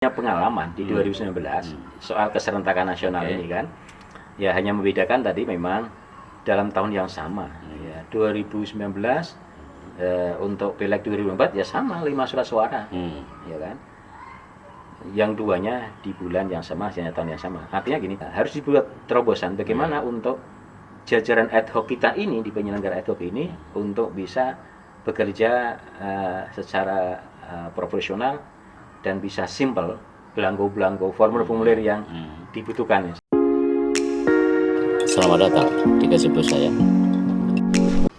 Pengalaman di 2019 soal keserentakan nasional ini kan, ya hanya membedakan tadi memang dalam tahun yang sama, ya 2019 untuk Pileg 2024 ya sama 5 surat suara, ya kan. Yang duanya di bulan yang sama, hanya tahun yang sama. Artinya gini, harus dibuat terobosan bagaimana untuk jajaran ad hoc kita ini di penyelenggara ad hoc ini untuk bisa bekerja secara profesional dan bisa simple, belangko-belangko, formulir-formulir yang dibutuhkan. Selamat datang di gazebo saya.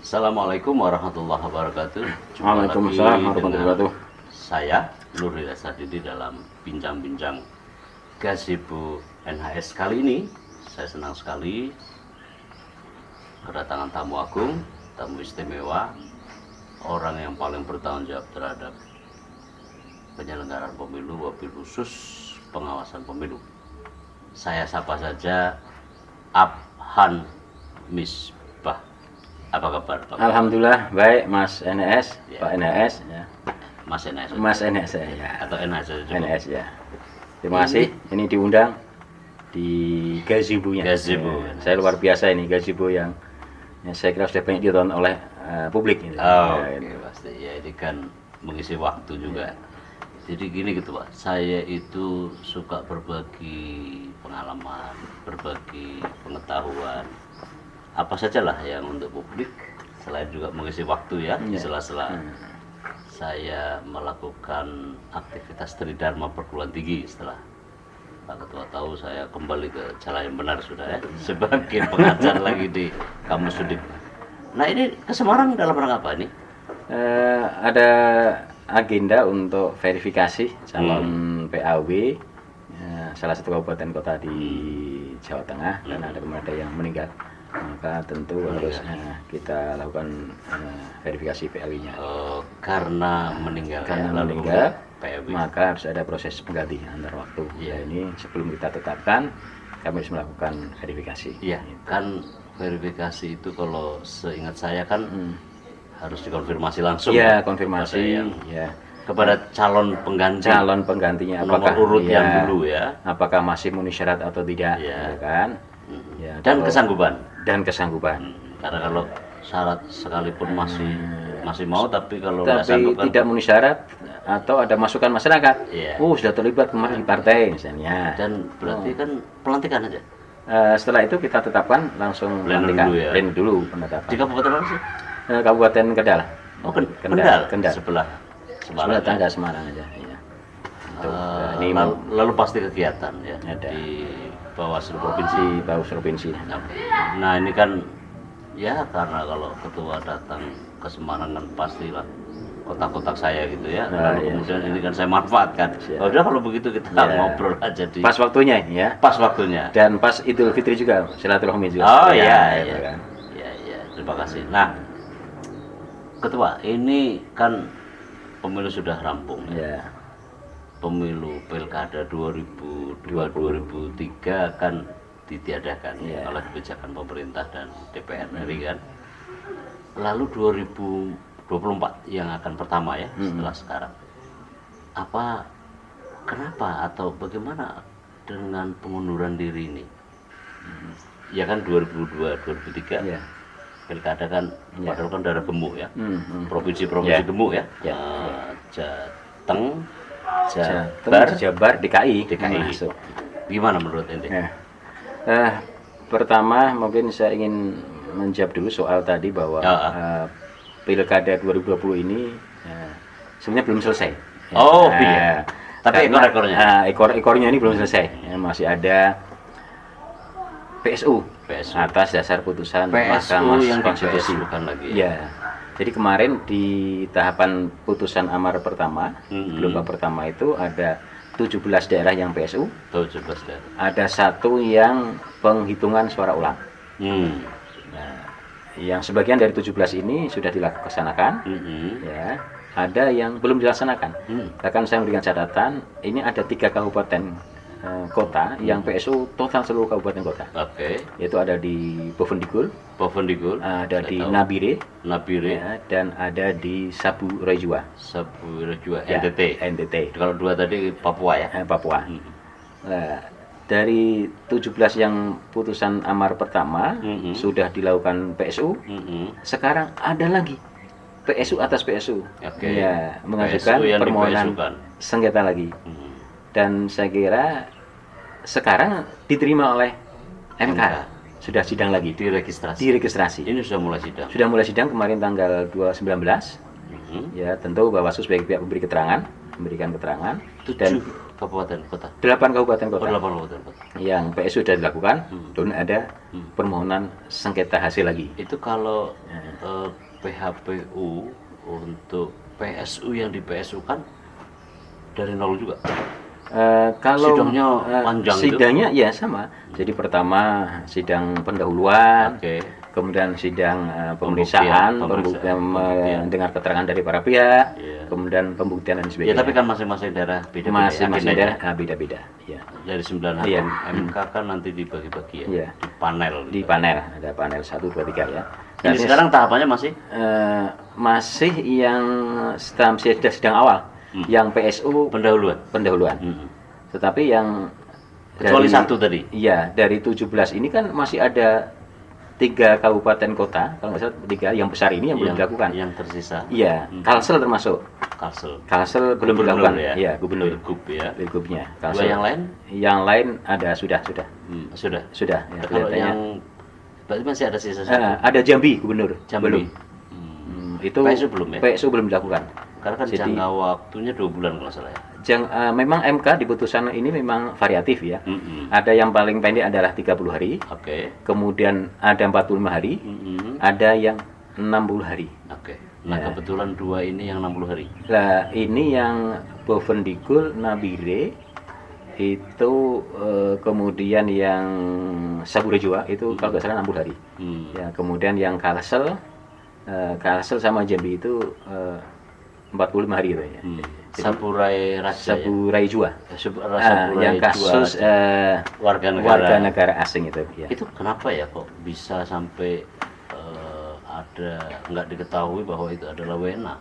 Assalamualaikum warahmatullahi wabarakatuh. Waalaikumsalam warahmatullahi wabarakatuh. Saya Nuril Sadidi dalam bincang-bincang gazebo NHS kali ini. Saya senang sekali kedatangan tamu agung, tamu istimewa, orang yang paling bertanggung jawab terhadap penyelenggaraan pemilu, wabil khusus pengawasan pemilu. Saya sapa saja Abhan Misbah. Apa kabar, Pak? Alhamdulillah baik, Mas NS, ya. Pak NS, ya. Mas NS. Mas NS ya. Atau NS juga. NS ya. Terima kasih. Ini diundang di gazebo-nya. Gazebo. Ya. Saya luar biasa ini gazebo yang saya kira sudah banyak ditonton oleh publik ini. Oh, ya, okay, pasti ya, ini kan mengisi waktu juga. Jadi gini gitu Pak, saya itu suka berbagi pengalaman, berbagi pengetahuan, apa sajalah yang untuk publik, selain juga mengisi waktu ya, di sela-sela saya melakukan aktivitas tridharma perguruan tinggi. Setelah Pak Ketua tahu, saya kembali ke jalan yang benar sudah ya, sebagai pengajar lagi di Kamus Udik. Nah ini ke Semarang dalam rangka apa ini? Ada agenda untuk verifikasi calon PAW salah satu kabupaten kota di Jawa Tengah, dan ada kemudian yang meninggal, maka tentu harus kita lakukan verifikasi PAW-nya. Karena meninggal, PAW, maka harus ada proses pengganti antar waktu. Ya, ini sebelum kita tetapkan, kami harus melakukan verifikasi. Iya, kan verifikasi itu kalau seingat saya kan harus dikonfirmasi langsung. Iya, konfirmasi kepada calon pengganti. Calon penggantinya apakah urut yang dulu ya. Apakah masih memenuhi syarat atau tidak, ya kan? Ya, dan kesanggupan. Karena kalau syarat sekalipun masih mau, tapi kalau sanggup, tidak memenuhi syarat atau ada masukan masyarakat, sudah terlibat kemarin di partai misalnya. Dan berarti kan pelantikan aja. Setelah itu kita tetapkan langsung pelantikan. Dulu penetapan. Di kabupaten mana sih? Kabupaten Kendal. Oh, Kendal. Sebelah tangga Semarang aja. Ya. Lalu pasti kegiatan ya ada di Bawaslu provinsi. Nah ini kan ya, karena kalau ketua datang ke Semarang kan pastilah kotak-kotak saya gitu ya. Lalu kemudian ini kan saya manfaatkan. Udah kalau begitu kita ngobrol aja di pas waktunya ya. Pas waktunya. Dan pas Idul Fitri juga, silaturahmi juga. Oh iya. Terima kasih. Nah, Ketua, ini kan pemilu sudah rampung ya. Pemilu Pilkada 2002-2003 kan ditiadakan oleh kebijakan pemerintah dan DPR RI kan. Lalu 2024 yang akan pertama ya setelah sekarang. Kenapa atau bagaimana dengan pengunduran diri ini? Ya kan 2002-2003 Pilkada kan padahal kan daerah gemuk ya. Provinsi-provinsi gemuk ya. Jateng, Jabar, DKI. Masuk. Gimana menurut ente? Pertama mungkin saya ingin menjawab dulu soal tadi bahwa Pilkada 2020 ini sebenarnya belum selesai. Tapi ekornya ini belum selesai. Masih ada PSU atas dasar putusan Mahkamah Konstitusi. Ya. Jadi kemarin di tahapan putusan amar pertama, gelombang pertama itu ada 17 daerah yang PSU. 17 daerah. Ada satu yang penghitungan suara ulang. Nah, yang sebagian dari 17 ini sudah dilaksanakan. Ya. Ada yang belum dilaksanakan. Bahkan saya memberikan catatan, ini ada 3 kabupaten kota yang PSU total seluruh kabupaten kota. Oke. Yaitu ada di Bovendigul, Bovendigul. ada Saya di tahu. Nabire, Nabire. ya, dan ada di Sabu Rejua, Saburejo ya, NTT. NTT, Kalau 2 tadi Papua ya. Papua. Hmm. Nah, dari 17 yang putusan amar pertama sudah dilakukan PSU, sekarang ada lagi PSU atas PSU, Oke. ya, mengajukan PSU yang permohonan di-PSU-kan. sengketa lagi. Dan saya kira sekarang diterima oleh MK, sudah sidang lagi, diregistrasi. Ini sudah mulai sidang. Sudah mulai sidang kemarin tanggal 2/19. Ya, tentu Bawaslu sebagai pihak memberikan keterangan, 7 dan kabupaten kota. 8 kabupaten Oh, kota 8 kabupaten kota. yang PSU sudah dilakukan, dan ada permohonan sengketa hasil lagi. Itu kalau PHPU untuk PSU yang di PSU kan dari nol juga. Kalau Sidangnya panjang itu? sidangnya ya sama. Jadi pertama sidang pendahuluan, Oke. kemudian sidang pemeriksaan, Pembuktian. mendengar keterangan dari para pihak, Iya. kemudian pembuktian dan Ya sebagainya. tapi kan masing-masing daerah beda-beda. masing-masing agendanya. daerah beda-beda. Ya. Dari 9 hakim Iya. MK kan nanti dibagi-bagi ya. Iya. Di panel. Di panel ada panel 1, 2, 3 ya. Ini sekarang tahapannya masih masih yang sedang awal, yang PSU pendahuluan. Tetapi yang Kecuali dari- satu tadi. Iya, dari 17 ini kan masih ada 3 kabupaten kota, kalau nggak salah 3 yang besar ini yang belum dilakukan. Yang tersisa Iya, Kalsel termasuk. Kalsel belum Gubernur dilakukan. ya? Iya, gubernur. Pilgub ya. Pilgubnya. Dua yang lain? Yang lain ada sudah. Sudah. Sudah. Ya, Kalau kelihatannya. yang berarti masih ada sisa satu. Ada Jambi gubernur. Jambi. Belum. Itu PSU belum ya? PSU belum dilakukan. Karena kan Jadi- jangka waktunya 2 bulan kalau nggak salah ya. Memang MK di putusan ini memang variatif ya. Mm-mm. Ada yang paling pendek adalah 30 hari, Oke. kemudian ada 45 hari, ada yang 60 hari. Oke. Nah kebetulan 2 ini yang 60 hari. Nah, ini yang Bovendigul, Nabire, itu kemudian yang Saburejua itu kalau nggak salah 60 hari. Ya, kemudian yang Kalsel sama Jambi itu 45 hari itu ya. Saburai Raja ya? Saburejua. Saburai yang kasus warga warga negara asing itu ya. Itu kenapa ya kok bisa sampai ada nggak diketahui bahwa itu adalah WNA?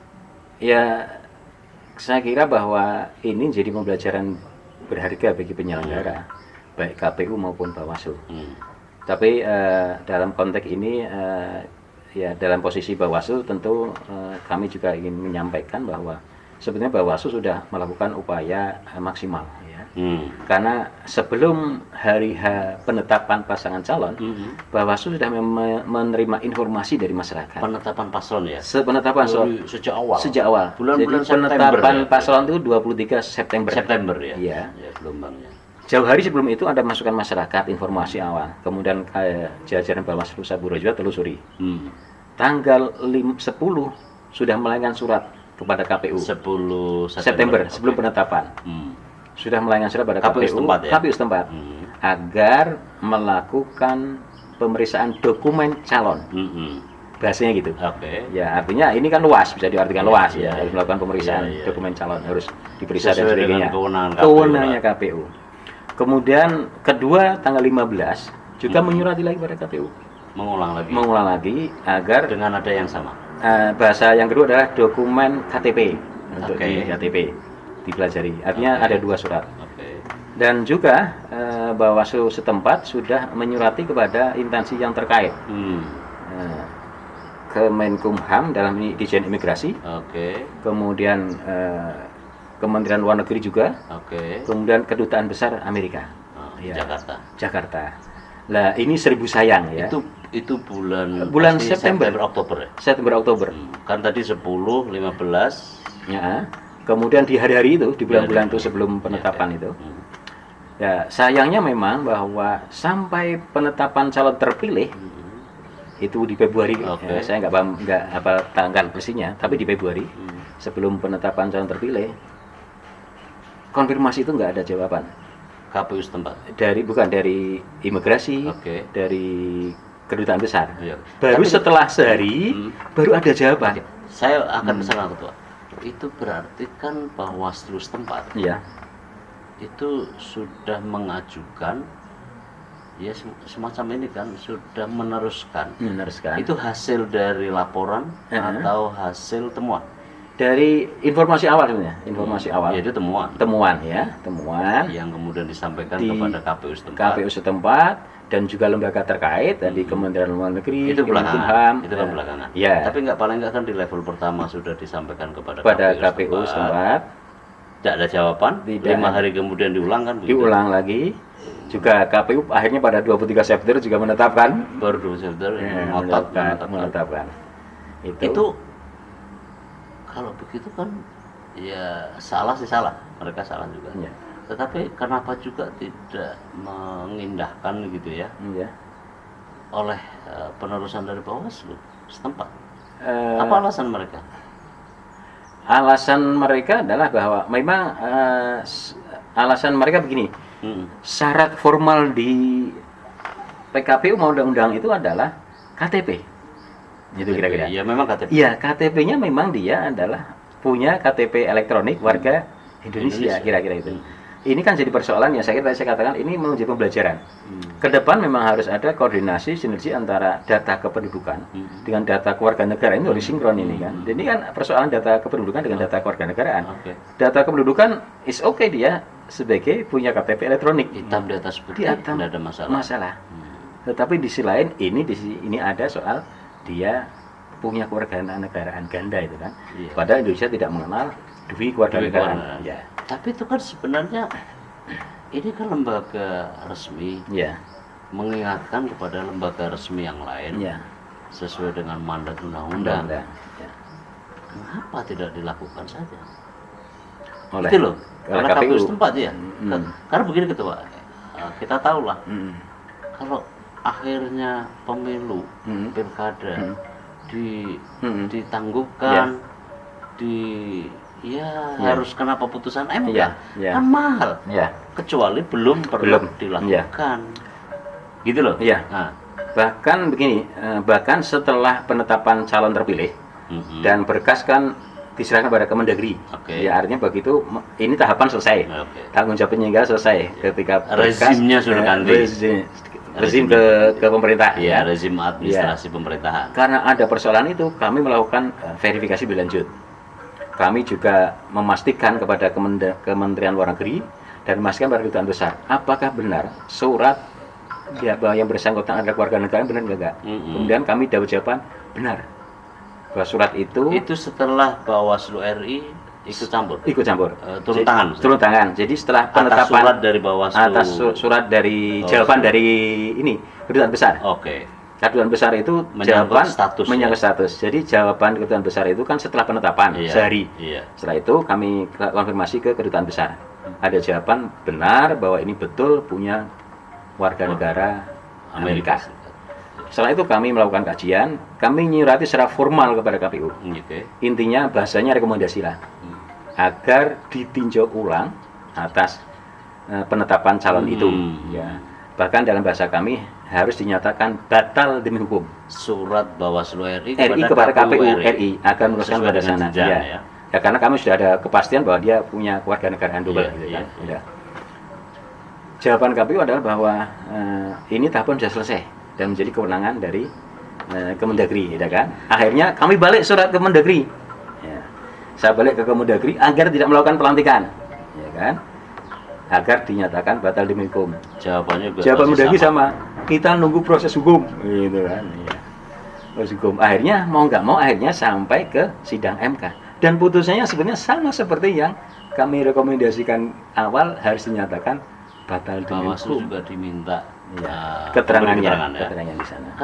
Ya, saya kira bahwa ini jadi pembelajaran berharga bagi penyelenggara, baik KPU maupun Bawaslu. Tapi dalam konteks ini, ya dalam posisi Bawaslu tentu kami juga ingin menyampaikan bahwa sebenarnya Bawaslu sudah melakukan upaya maksimal. Ya. Karena sebelum hari H penetapan pasangan calon, Bawaslu sudah menerima informasi dari masyarakat. Penetapan paslon ya? Penetapan Sejak awal? Sejak awal. Bulan-bulan Jadi September penetapan ya? paslon itu 23 September. September ya? Iya. Ya, gelombangnya. Jauh hari sebelum itu ada masukan masyarakat, informasi awal. Kemudian jajaran Bawaslu Saburejua telusuri. Tanggal 10 sudah melayangkan surat kepada KPU. 10 September sebelum Oke. penetapan. Sudah melayangkan surat pada KPU KPU, setempat ya? KPU setempat, agar melakukan pemeriksaan dokumen calon. Bahasanya gitu. Oke. Ya, artinya ini kan luas, bisa diartikan luas iya, ya. Harus iya. melakukan pemeriksaan Iya, iya, dokumen calon, harus diperiksa dan Sesuai dengan sebagainya. kewenangan KPU, Kewenangannya KPU. Kemudian kedua tanggal 15 juga menyurati lagi pada KPU, mengulang lagi agar dengan ada yang sama. bahasa yang kedua adalah dokumen KTP untuk Oke. di KTP dipelajari. Artinya Oke. ada 2 surat. Oke. Dan juga Bawaslu setempat sudah menyurati kepada instansi yang terkait. Kemenkumham dalam ini Ditjen Imigrasi, Oke. kemudian Kementerian Luar Negeri juga, Oke. kemudian Kedutaan Besar Amerika Di Ya. Jakarta. Lah ini 1000 sayang ya. Itu bulan pasti September. Oktober ya. September Oktober. Kan tadi 10, 15. Ya. Kemudian di hari-hari itu, di bulan-bulan itu sebelum penetapan itu. Ya, sayangnya memang bahwa sampai penetapan calon terpilih itu di Februari. Oke. Ya, saya nggak apa tanggal persisnya, tapi di Februari sebelum penetapan calon terpilih, konfirmasi itu nggak ada jawaban. KPU setempat. Bukan dari imigrasi, Oke. dari kedutaan besar. Iya. Baru Tapi- setelah sehari baru ada jawaban. Saya akan kesana ketua. Itu berarti kan Bawaslu setempat Iya. itu sudah mengajukan ya semacam ini kan, sudah meneruskan. Itu hasil dari laporan atau hasil temuan? Dari informasi awal sebenarnya, informasi awal. Yaitu temuan. Temuan Yang kemudian disampaikan kepada KPU setempat. KPU setempat dan juga lembaga terkait dari Kementerian Luar Negeri, itu belakangan. Itu kan belakangan. Ya. Tapi paling nggak kan di level pertama sudah disampaikan kepada KPU setempat. Tidak ada jawaban. 5 hari kemudian diulang kan? Diulang lagi. Juga KPU akhirnya pada 23 September juga menetapkan. Baru 2 September menetapkan. Itu kalau begitu kan ya salah sih salah. Mereka salah juga. Ya. Tetapi kenapa juga tidak mengindahkan gitu ya? Ya. Oleh penerusan dari Bawaslu setempat. Apa alasan mereka? Alasan mereka adalah bahwa memang alasan mereka begini. Syarat formal di PKPU mau undang-undang itu adalah KTP. Itu kira-kira. Iya, memang KTP. Iya, KTP-nya memang dia adalah punya KTP elektronik warga Indonesia, kira-kira itu. Ini kan jadi persoalan yang saya katakan ini menjadi pembelajaran. Ke depan memang harus ada koordinasi sinergi antara data kependudukan dengan data kewarganegaraan, itu harus sinkron ini kan. Jadi kan persoalan data kependudukan dengan data kewarganegaraan. Data kependudukan is okay dia sebagai punya KTP elektronik. Hitam di atas putih, tidak ada masalah. Tetapi di sisi lain ini ada soal dia punya kewarganegaraan ganda itu kan. Iya. Padahal Indonesia tidak mengenal dui kewarganegaraan. Ya. Tapi itu kan sebenarnya ini kan lembaga resmi. Ya. Mengingatkan kepada lembaga resmi yang lain. Ya. Sesuai dengan mandat undang-undang. Ya. Mengapa tidak dilakukan saja? Itu loh. Oleh KPU setempat ya. Karena begini Ketua. Kita tahulah. Kalau akhirnya pemilu pilkada ditangguhkan harus kena putusan MK kan mahal kecuali belum pernah dilakukan gitu loh. Nah, bahkan begini, bahkan setelah penetapan calon terpilih dan berkas kan diserahkan pada Kemendagri. Ya artinya begitu ini tahapan selesai. Tanggung jawab penyelenggara selesai ketika rezimnya sudah ganti. Rezim ke pemerintah. Ya, rezim administrasi pemerintahan. Karena ada persoalan itu, kami melakukan verifikasi lebih lanjut. Kami juga memastikan kepada Kementerian Luar Negeri dan memastikan pada kedutaan besar, apakah benar surat yang bersangkutan ada kewarganegaraan benar enggak? Kemudian kami dapat jawaban benar. Bahwa surat itu setelah Bawaslu RI ikut campur. Turun tangan. Jadi setelah penetapan atas surat dari Bawaslu, atas surat dari jawaban dari ini kedutaan besar. Kedutaan besar itu jawaban menyangkut status. Jadi jawaban kedutaan besar itu kan setelah penetapan sehari. Setelah itu kami konfirmasi ke kedutaan besar. Ada jawaban benar bahwa ini betul punya warga negara Amerika. Setelah itu kami melakukan kajian, kami nyurati secara formal kepada KPU. Intinya bahasanya rekomendasi lah, agar ditinjau ulang atas penetapan calon itu. Ya. Bahkan dalam bahasa kami harus dinyatakan batal demi hukum. Surat Bawaslu RI kepada KPU RI agar meneruskan pada sana. Ya, karena kami sudah ada kepastian bahwa dia punya kewarganegaraan double. Jawaban KPU adalah bahwa ini tahapan sudah selesai dan menjadi kewenangan dari Kemendagri, ya kan? Akhirnya kami balik surat ke Kemendagri. Ya. Saya balik ke Kemendagri agar tidak melakukan pelantikan, ya kan? Agar dinyatakan batal demi hukum. Jawaban Kemendagri sama. Kita nunggu proses hukum, gitu kan? Ya. Proses hukum. Akhirnya mau nggak mau, akhirnya sampai ke sidang MK. Dan putusannya sebenarnya sama seperti yang kami rekomendasikan awal, harus dinyatakan batal demi hukum. Juga diminta. Keterangannya di sana.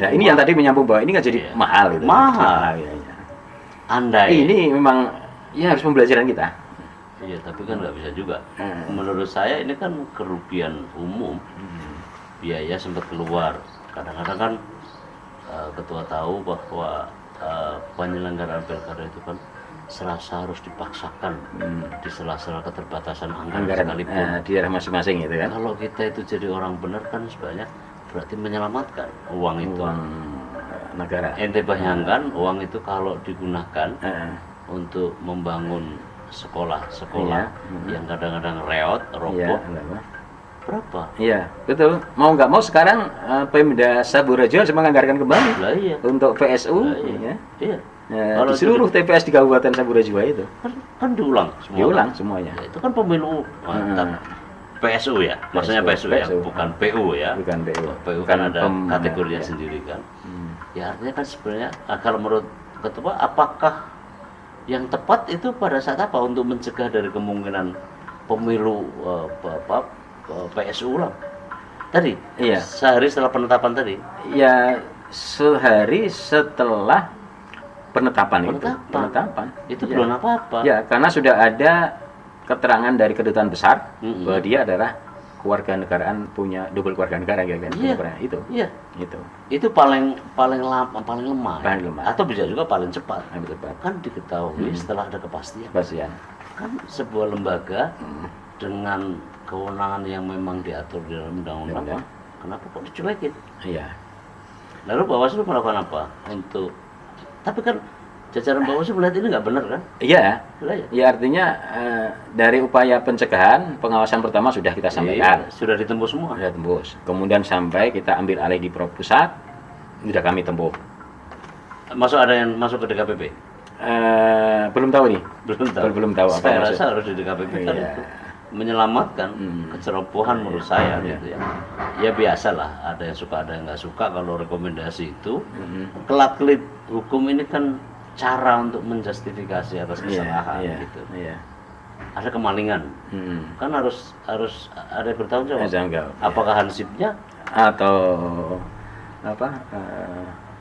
Nah, ini yang tadi menyambung bahwa ini kan jadi mahal gitu. Mahal. Ini memang ya harus pembelajaran kita. Iya, tapi kan nggak bisa juga. Menurut saya ini kan kerugian umum. Biaya sempat keluar. Kadang-kadang kan ketua tahu bahwa penyelenggaraan pilkada itu kan serasa harus dipaksakan di sela-sela keterbatasan anggaran sekalipun di daerah masing-masing gitu kan. Kalau kita itu jadi orang benar kan sebenarnya berarti menyelamatkan uang itu negara. Ente bayangkan uang itu kalau digunakan untuk membangun sekolah-sekolah Iya. yang kadang-kadang reot, Iya, roboh. apa? Berapa? Iya, betul. Mau nggak mau sekarang Pemda Saburejo harus menganggarkan kembali Lah iya. untuk PSU, Lah iya. ya. Iya. Ya, Kalau di seluruh TPS di Kabupaten Saburejo itu kan diulang semua. diulang semuanya. Ya, itu kan pemilu mantap. PSU ya, maksudnya PSU, ya, PSU. bukan PU ya. Bukan PU. PU Bukan kan ada kategorinya ya. sendiri kan. Ya artinya kan sebenarnya kalau menurut ketua, apakah yang tepat itu pada saat apa untuk mencegah dari kemungkinan pemilu PSU ulang? Tadi, Iya. sehari setelah penetapan tadi. Ya, sehari setelah penetapan. Penetapan. Itu Ya. belum apa-apa. Ya, karena sudah ada keterangan dari kedutaan besar Mm-mm. bahwa dia adalah kewarganegaraan, punya double kewarganegaraan kan. Iya. Itu. Iya. Itu. Itu paling lemah. Paling lemah. Atau bisa juga paling cepat. Yang tepat. Kan diketahui setelah ada kepastian. Kepastian. Kan sebuah lembaga dengan kewenangan yang memang diatur di dalam undang-undang, Undang-undang. kenapa kok dicuekin? Iya. Lalu Bawaslu melakukan apa untuk? Tapi kan jajaran Bawaslu melihat ini nggak benar kan? Iya. Lah ya. Ya artinya dari upaya pencegahan, pengawasan pertama sudah kita sampaikan. Iya, sudah ditembus semua. Sudah tembus. Kemudian sampai kita ambil alih di Propusat, sudah kami tempuh. Masuk ada yang masuk ke DKPP? Belum tahu nih. Belum tahu apa Saya maksud. rasa harus di DKPP kan Iya. itu menyelamatkan kecerobohan menurut saya gitu ya. Ya biasalah, ada yang suka ada yang nggak suka. Kalau rekomendasi itu kelap-kelip hukum ini kan cara untuk menjustifikasi atas kesalahan Iya, gitu. iya. Ada kemalingan, kan harus ada yang bertanggung jawab. Tanggung jawab, Apakah hansipnya Atau apa?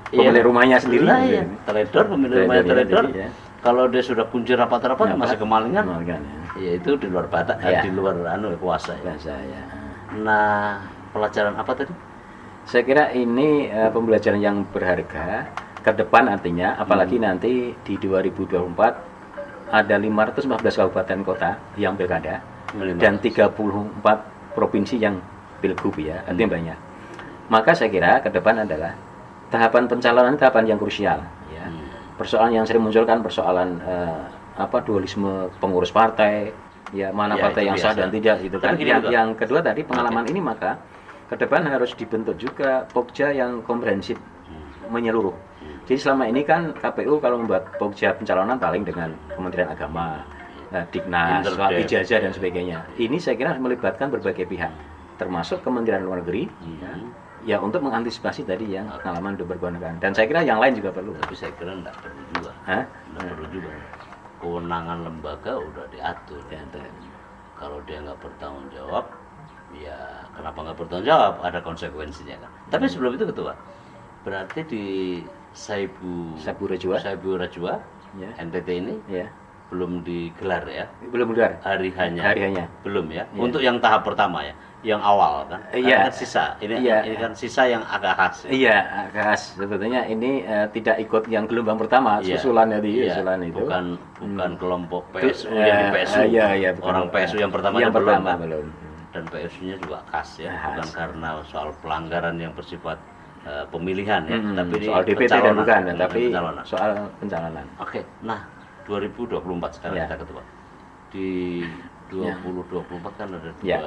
Pemilik rumahnya sendiri. Lah, iya. Teledor, pemilik rumahnya teledor. sendiri, ya. Kalau dia sudah kunci rapat-rapat masih kemalingan, Kemalingan, ya. ya itu di luar batas, Iya. di luar kuasa ya. Biasa, ya. Nah, pelajaran apa tadi? Saya kira ini pembelajaran yang berharga ke depan, artinya apalagi nanti di 2024 ada 514 kabupaten kota yang pilkada dan 34 provinsi yang pilgub ya, artinya banyak. Maka saya kira ke depan adalah tahapan pencalonan, tahapan yang krusial ya. Persoalan yang sering muncul kan persoalan dualisme pengurus partai, ya mana Ya, partai itu yang sah biasa. dan tidak gitu kan. Tapi gini juga. Yang kedua tadi pengalaman ini, maka ke depan harus dibentuk juga Pokja yang komprehensif menyeluruh. Jadi selama ini kan KPU kalau membuat Pokja pencalonan paling dengan Kementerian Agama, Diknas, soal ijazah dan sebagainya. Ini saya kira harus melibatkan berbagai pihak, termasuk Kementerian Luar Negeri, ya untuk mengantisipasi tadi yang pengalaman udah berkewarganegaraan. Dan saya kira yang lain juga perlu. Tapi saya kira enggak perlu juga. Hah? Enggak perlu juga. Kewenangan lembaga udah diatur. Ya, Kalau dia nggak bertanggung jawab, ya kenapa nggak bertanggung jawab? Ada konsekuensinya kan. Tapi sebelum itu ketua, berarti di Saburejo, Rajwa, ya. NTT ini Ya. belum digelar ya? Belum benar. Hari hanya. Belum ya? Iya. Untuk yang tahap pertama ya, yang awal kan? Iya. Kan sisa. Ini kan sisa yang agak khas. Ya? Iya, khas. Sebetulnya ini tidak ikut yang gelombang pertama, Iya. susulan itu, Iya. susulan itu. Bukan kelompok PSU Ya, yang di PSU. iya, bukan. Orang PSU yang pertama yang belum. pertama Kan? belum. Dan PSU-nya juga khas ya, Khas. bukan karena soal pelanggaran yang bersifat pemilihan ya, tapi ini soal DPT dan pencalonan. bukan, tapi Pencalonan. soal pencalonan. Oke, nah 2024 sekarang Ya. kita ketua. Di 2024 kan ada Ya,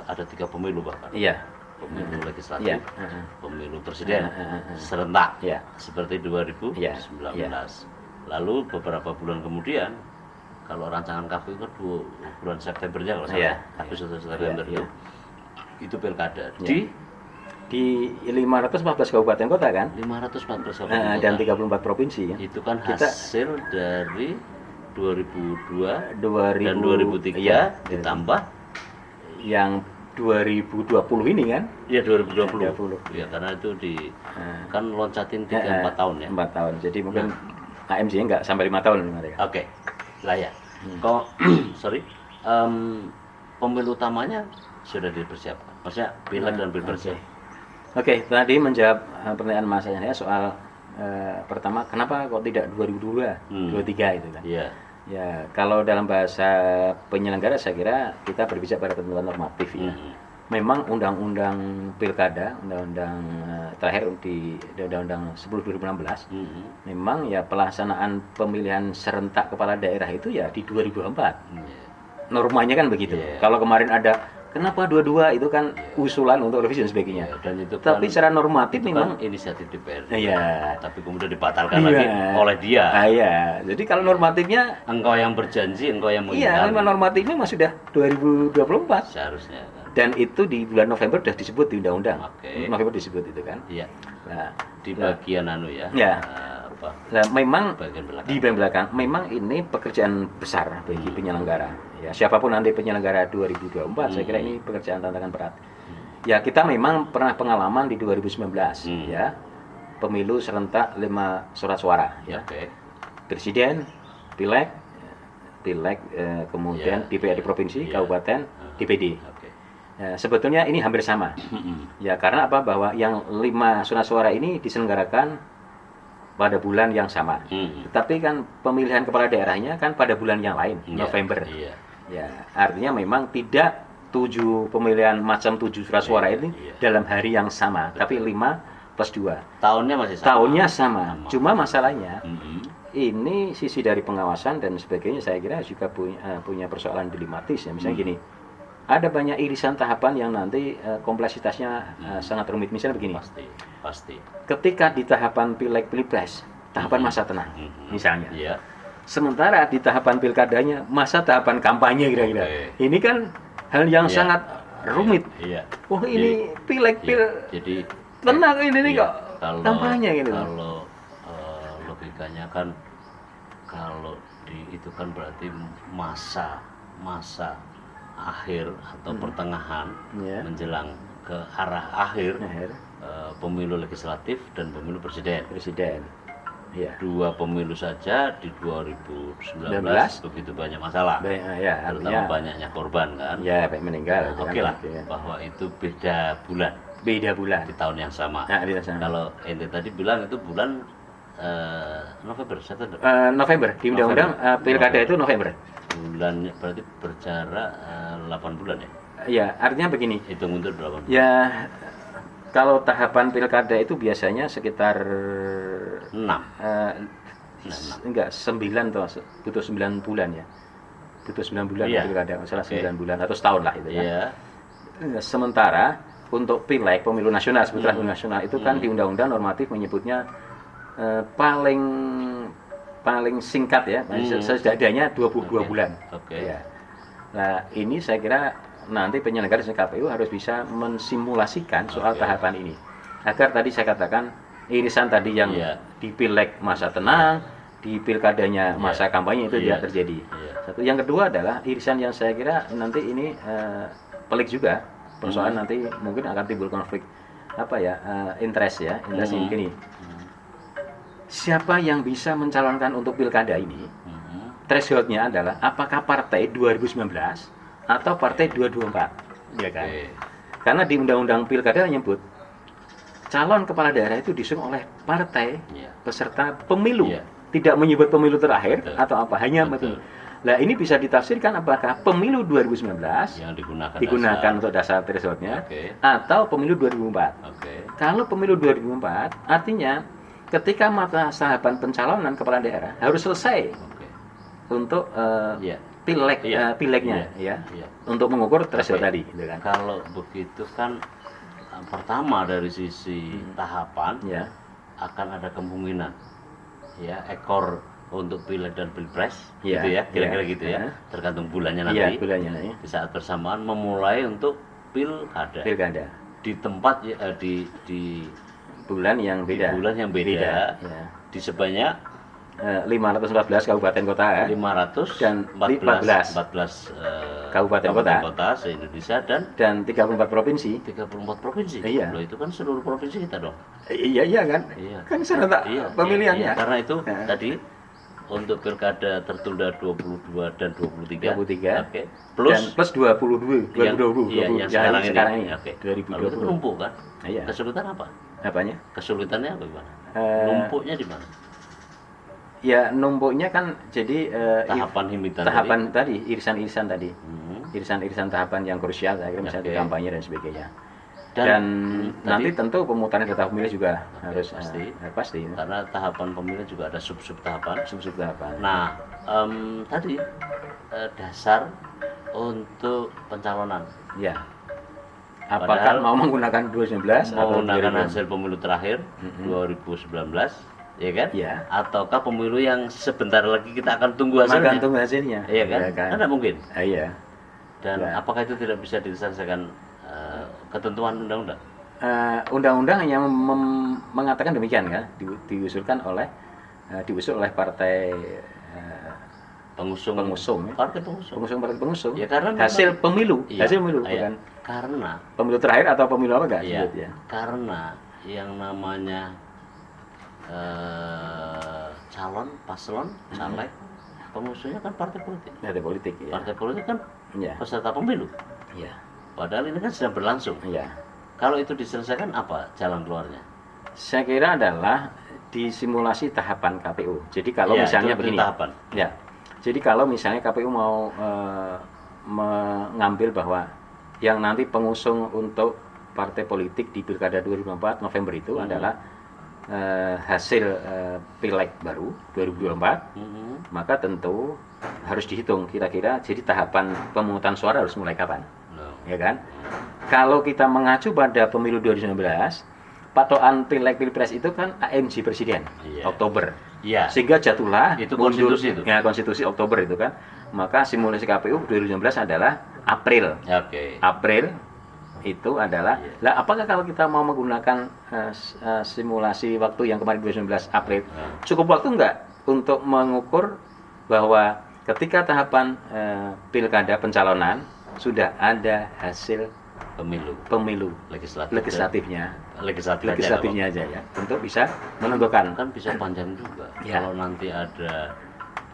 ada 3 pemilu bahkan. Iya. Pemilu legislatif, Iya. pemilu presiden, Heeh. serentak, Iya. seperti 2019. Iya. Lalu beberapa bulan kemudian, kalau rancangan KPU kan bulan Septembernya kalau Iya. salah, Agustus atau September Iya. itu pilkada Iya. Di 514 kabupaten kota kan, 514 kabupaten dan kota. 34 provinsi kan. Itu kan Kita- hasil dari 2002 2000, dan 2003 iya, ditambah yang 2020 ini kan. ya 2020. 20. Ya karena itu kan loncatin 3-4 tahun ya. 4 tahun. Jadi mungkin AMJ-nya nggak sampai 5 tahun mereka. Oke, lah ya. Kok sorry, pemilu utamanya sudah dipersiapkan. Maksudnya pileg dan pilpres. Oke, tadi menjawab pertanyaan Mas saya soal pertama kenapa kok tidak 2002, 23 itu kan. Iya. Ya, kalau dalam bahasa penyelenggara saya kira kita berbicara pada ketentuan normatif ya. memang undang-undang pilkada, undang-undang terakhir di undang-undang 10 2016, memang ya pelaksanaan pemilihan serentak kepala daerah itu ya di 2024. Normanya kan begitu. Kalau kemarin ada kenapa dua-dua itu kan usulan untuk revisi dan sebagainya. Dan itu Tapi secara normatif memang inisiatif DPR. Iya. Tapi kemudian dibatalkan lagi oleh dia. Iya. Jadi kalau normatifnya Engkau yang berjanji, engkau yang iya, mengingkari. memang normatifnya masih sudah 2024. Seharusnya kan. Dan itu di bulan November sudah disebut di undang-undang. Oke. November disebut itu kan. Iya. Nah, Di bagian anu ya. Ya. Apa? nah, memang Bagian belakang. di bagian belakang memang ini pekerjaan besar bagi penyelenggara. Ya, siapapun nanti penyelenggara 2024, saya kira ini pekerjaan tantangan berat. Ya, kita memang pernah pengalaman di 2019 ya. Pemilu serentak 5 surat suara ya. Oke. Presiden, pileg, kemudian DPRD provinsi, kabupaten, DPD. Oke. Ya, sebetulnya ini hampir sama. Ya, karena apa? Bahwa yang 5 surat suara ini diselenggarakan pada bulan yang sama. Tetapi kan pemilihan kepala daerahnya kan pada bulan yang lain, November. Iya. Ya, artinya memang tidak 7 pemilihan macam 7 surat suara ini dalam hari yang sama, tapi 5 plus 2. Tahunnya masih sama. Tahunnya sama. Cuma masalahnya ini sisi dari pengawasan dan sebagainya saya kira juga punya persoalan dilematis ya. Misalnya gini, ada banyak irisan tahapan yang nanti kompleksitasnya sangat rumit. Misalnya begini, Pasti. ketika di tahapan pileg pilpres, tahapan masa tenang, misalnya. Iya. Sementara di tahapan pilkadanya masa tahapan kampanye kira-kira. Oke. Ini kan hal yang sangat rumit. Iya. Wah ini pileg Jadi tenang ini kok kalau kampanye gitu. Kalau logikanya kan kalau itu kan berarti masa akhir atau pertengahan menjelang ke arah akhir pemilu legislatif dan pemilu presiden. Ya. 2 pemilu saja di 2019 begitu banyak masalah. Ya, terutama banyaknya korban kan. Ya, baik meninggal. Oke lah, bahwa itu beda bulan. Di tahun yang sama. Kalau ente tadi bilang itu bulan November, November di undang-undang pilkada itu November. Bulan berarti berjarak 8 bulan ya? Ya, artinya begini. Hitung mundur berapa bulan? Ya, kalau tahapan pilkada itu biasanya sekitar 6. Enggak, 9 tuh, butuh 9 bulan ya. Butuh 9 bulan pilkada, masalah 9 bulan atau setahun lah itu kan. Iya. Sementara untuk pileg pemilu nasional, sebetulnya pemilu nasional itu kan di undang-undang normatif menyebutnya paling singkat ya, sejadinya 22 bulan. Ya. Nah, ini saya kira nanti penyelenggara KPU harus bisa mensimulasikan soal tahapan ini. Agar tadi saya katakan irisan tadi yang di pileg masa tenang, di pilkadanya masa kampanye itu tidak terjadi. Satu, yang kedua adalah irisan yang saya kira nanti ini pelik juga. Persoalan nanti mungkin akan timbul konflik interest ini gini. Siapa yang bisa mencalonkan untuk pilkada ini? Thresholdnya adalah apakah partai 2019 atau partai 224, ya kan? Karena di undang-undang pilkada menyebut calon kepala daerah itu diusung oleh partai peserta pemilu, tidak menyebut pemilu terakhir atau apa, hanya betul. Nah, ini bisa ditafsirkan apakah pemilu 2019 yang digunakan untuk dasar thresholdnya atau pemilu 2004. Kalau pemilu 2004 artinya ketika masa tahapan pencalonan kepala daerah harus selesai untuk pilegnya untuk mengukur threshold tadi gitu kan. Kalau begitu kan pertama dari sisi tahapan akan ada kemungkinan ekor untuk pileg dan pilpres gitu ya, kira-kira gitu ya, tergantung bulannya nanti. Di saat bersamaan memulai untuk pilkada di tempat di bulan yang beda. Di sebanyak 514 kabupaten kota 500 dan 14 kabupaten kota se-Indonesia dan 34 provinsi. 34 provinsi. Loh, itu kan seluruh provinsi kita dong. Iya kan? Kan serentak pemilihannya. Karena itu tadi untuk pilkada tertunda 22 dan 23. Plus 22 yang sekarang ini. 2020. Lalu itu numpuk kan? Kesulitan apa? Apanya? Kesulitannya apa gimana? Numpuknya di mana? Ya numpuknya kan jadi tahapan himitan tadi irisan-irisan tadi. irisan-irisan tahapan yang krusial, saya kira misalnya di Oke. kampanye dan sebagainya. Dan, Dan tadi- nanti tentu pemutaran data pemilih juga harus pasti. pasti karena tahapan pemilih juga ada sub-sub tahapan. sub-sub tahapan. Nah, tadi dasar untuk pencalonan. Ya. Apakah Padahal mau menggunakan 2019 atau menggunakan 2020? hasil pemilu terakhir 2019, ya kan? Iya. Ataukah pemilu yang sebentar lagi kita akan tunggu hasilnya? Tergantung hasilnya. Iya kan? Iya kan? Kan tidak mungkin. Iya. Dan Ya. apakah itu tidak bisa diselesaikan ketentuan undang-undang? Undang-undang hanya mengatakan demikian kan, diusul oleh partai Pengusung, pengusung, ya. partai pengusung. partai pengusung. Ya, karena hasil memang- pemilu, Iya, hasil pemilu iya. bukan Karena pemilu terakhir atau pemilu apa enggak Iya, sebut ya. karena yang namanya calon, paslon, caleg, pengusungnya kan partai politik. Partai politik ya. Partai politik kan Iya. peserta pemilu. Iya. Padahal ini kan sedang berlangsung. Iya. Kalau itu diselesaikan apa jalan keluarnya? Saya kira adalah disimulasi tahapan KPU. Jadi kalau Iya, misalnya itu begini. tahapan. Ya. Jadi kalau misalnya KPU mau mengambil bahwa yang nanti pengusung untuk partai politik di Pilkada 2024 November itu adalah hasil pileg baru 2024, maka tentu harus dihitung kira-kira jadi tahapan pemungutan suara harus mulai kapan, No. ya kan? Kalau kita mengacu pada pemilu 2019, patokan pileg pilpres itu kan AMG presiden Iya. Oktober, Iya. sehingga jatuhlah Itu mundur- konstitusi itu. ya konstitusi Oktober itu kan, maka simulasi KPU 2019 adalah April. Oke. April itu adalah, lah apakah kalau kita mau menggunakan simulasi waktu yang kemarin 2019 April, cukup waktu enggak untuk mengukur bahwa ketika tahapan pilkada pencalonan sudah ada hasil Pemilu legislatifnya legislatifnya aja ya, untuk bisa menentukan. kan bisa panjang juga. Ya. Kalau nanti ada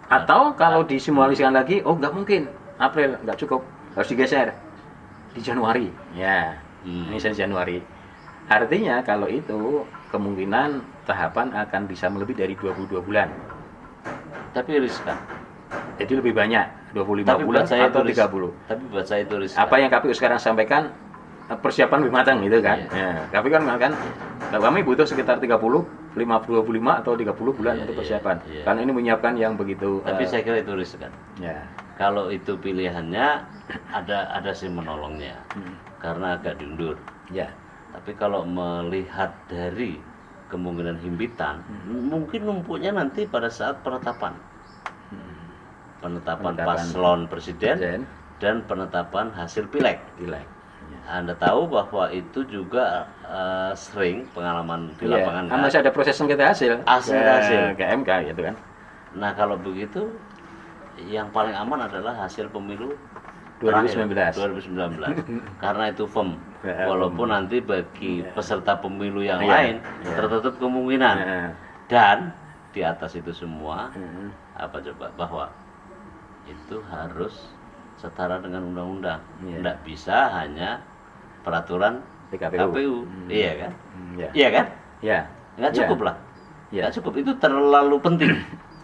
Atau kalau disimulasikan lagi, oh nggak mungkin April, nggak cukup, harus digeser di Januari. Ya, ini saya Januari. Artinya kalau itu kemungkinan tahapan akan bisa melebihi dari 22 bulan. tapi riskan. Jadi lebih banyak, 25 Tapi bulan buat saya atau itu 30. Tapi buat saya itu riskan. Apa yang KPU sekarang sampaikan, persiapan lebih matang gitu kan. Iya. Ya, tapi kan mengatakan kami butuh sekitar 30, 25 atau 30 bulan Iya, untuk iya, persiapan. iya. Karena ini menyiapkan yang begitu Tapi saya kira itu riskan. ya. Kalau itu pilihannya ada sih menolongnya. Karena agak diundur. Ya. Tapi kalau melihat dari kemungkinan himpitan, mungkin numpuknya nanti pada saat penetapan. Penetapan paslon presiden dan penetapan hasil pileg. Pileg. Anda tahu bahwa itu juga sering pengalaman di Iya, lapangan kan kan? masih ada proses sengketa hasil. Hasil. Ke MK gitu kan. Nah kalau begitu yang paling aman adalah hasil pemilu 2019. terakhir, 2019 karena itu firm. Ya, Walaupun nanti bagi peserta pemilu yang Iya, lain iya. tertutup kemungkinan. Nah, Dan di atas itu semua hmm, apa coba bahwa itu harus setara dengan undang-undang. Iya. Tidak bisa hanya peraturan PKPU. KPU. Iya kan? ya. Iya kan? Ya. Nggak Iya. cukup lah. Iya. Nggak cukup. Itu terlalu penting.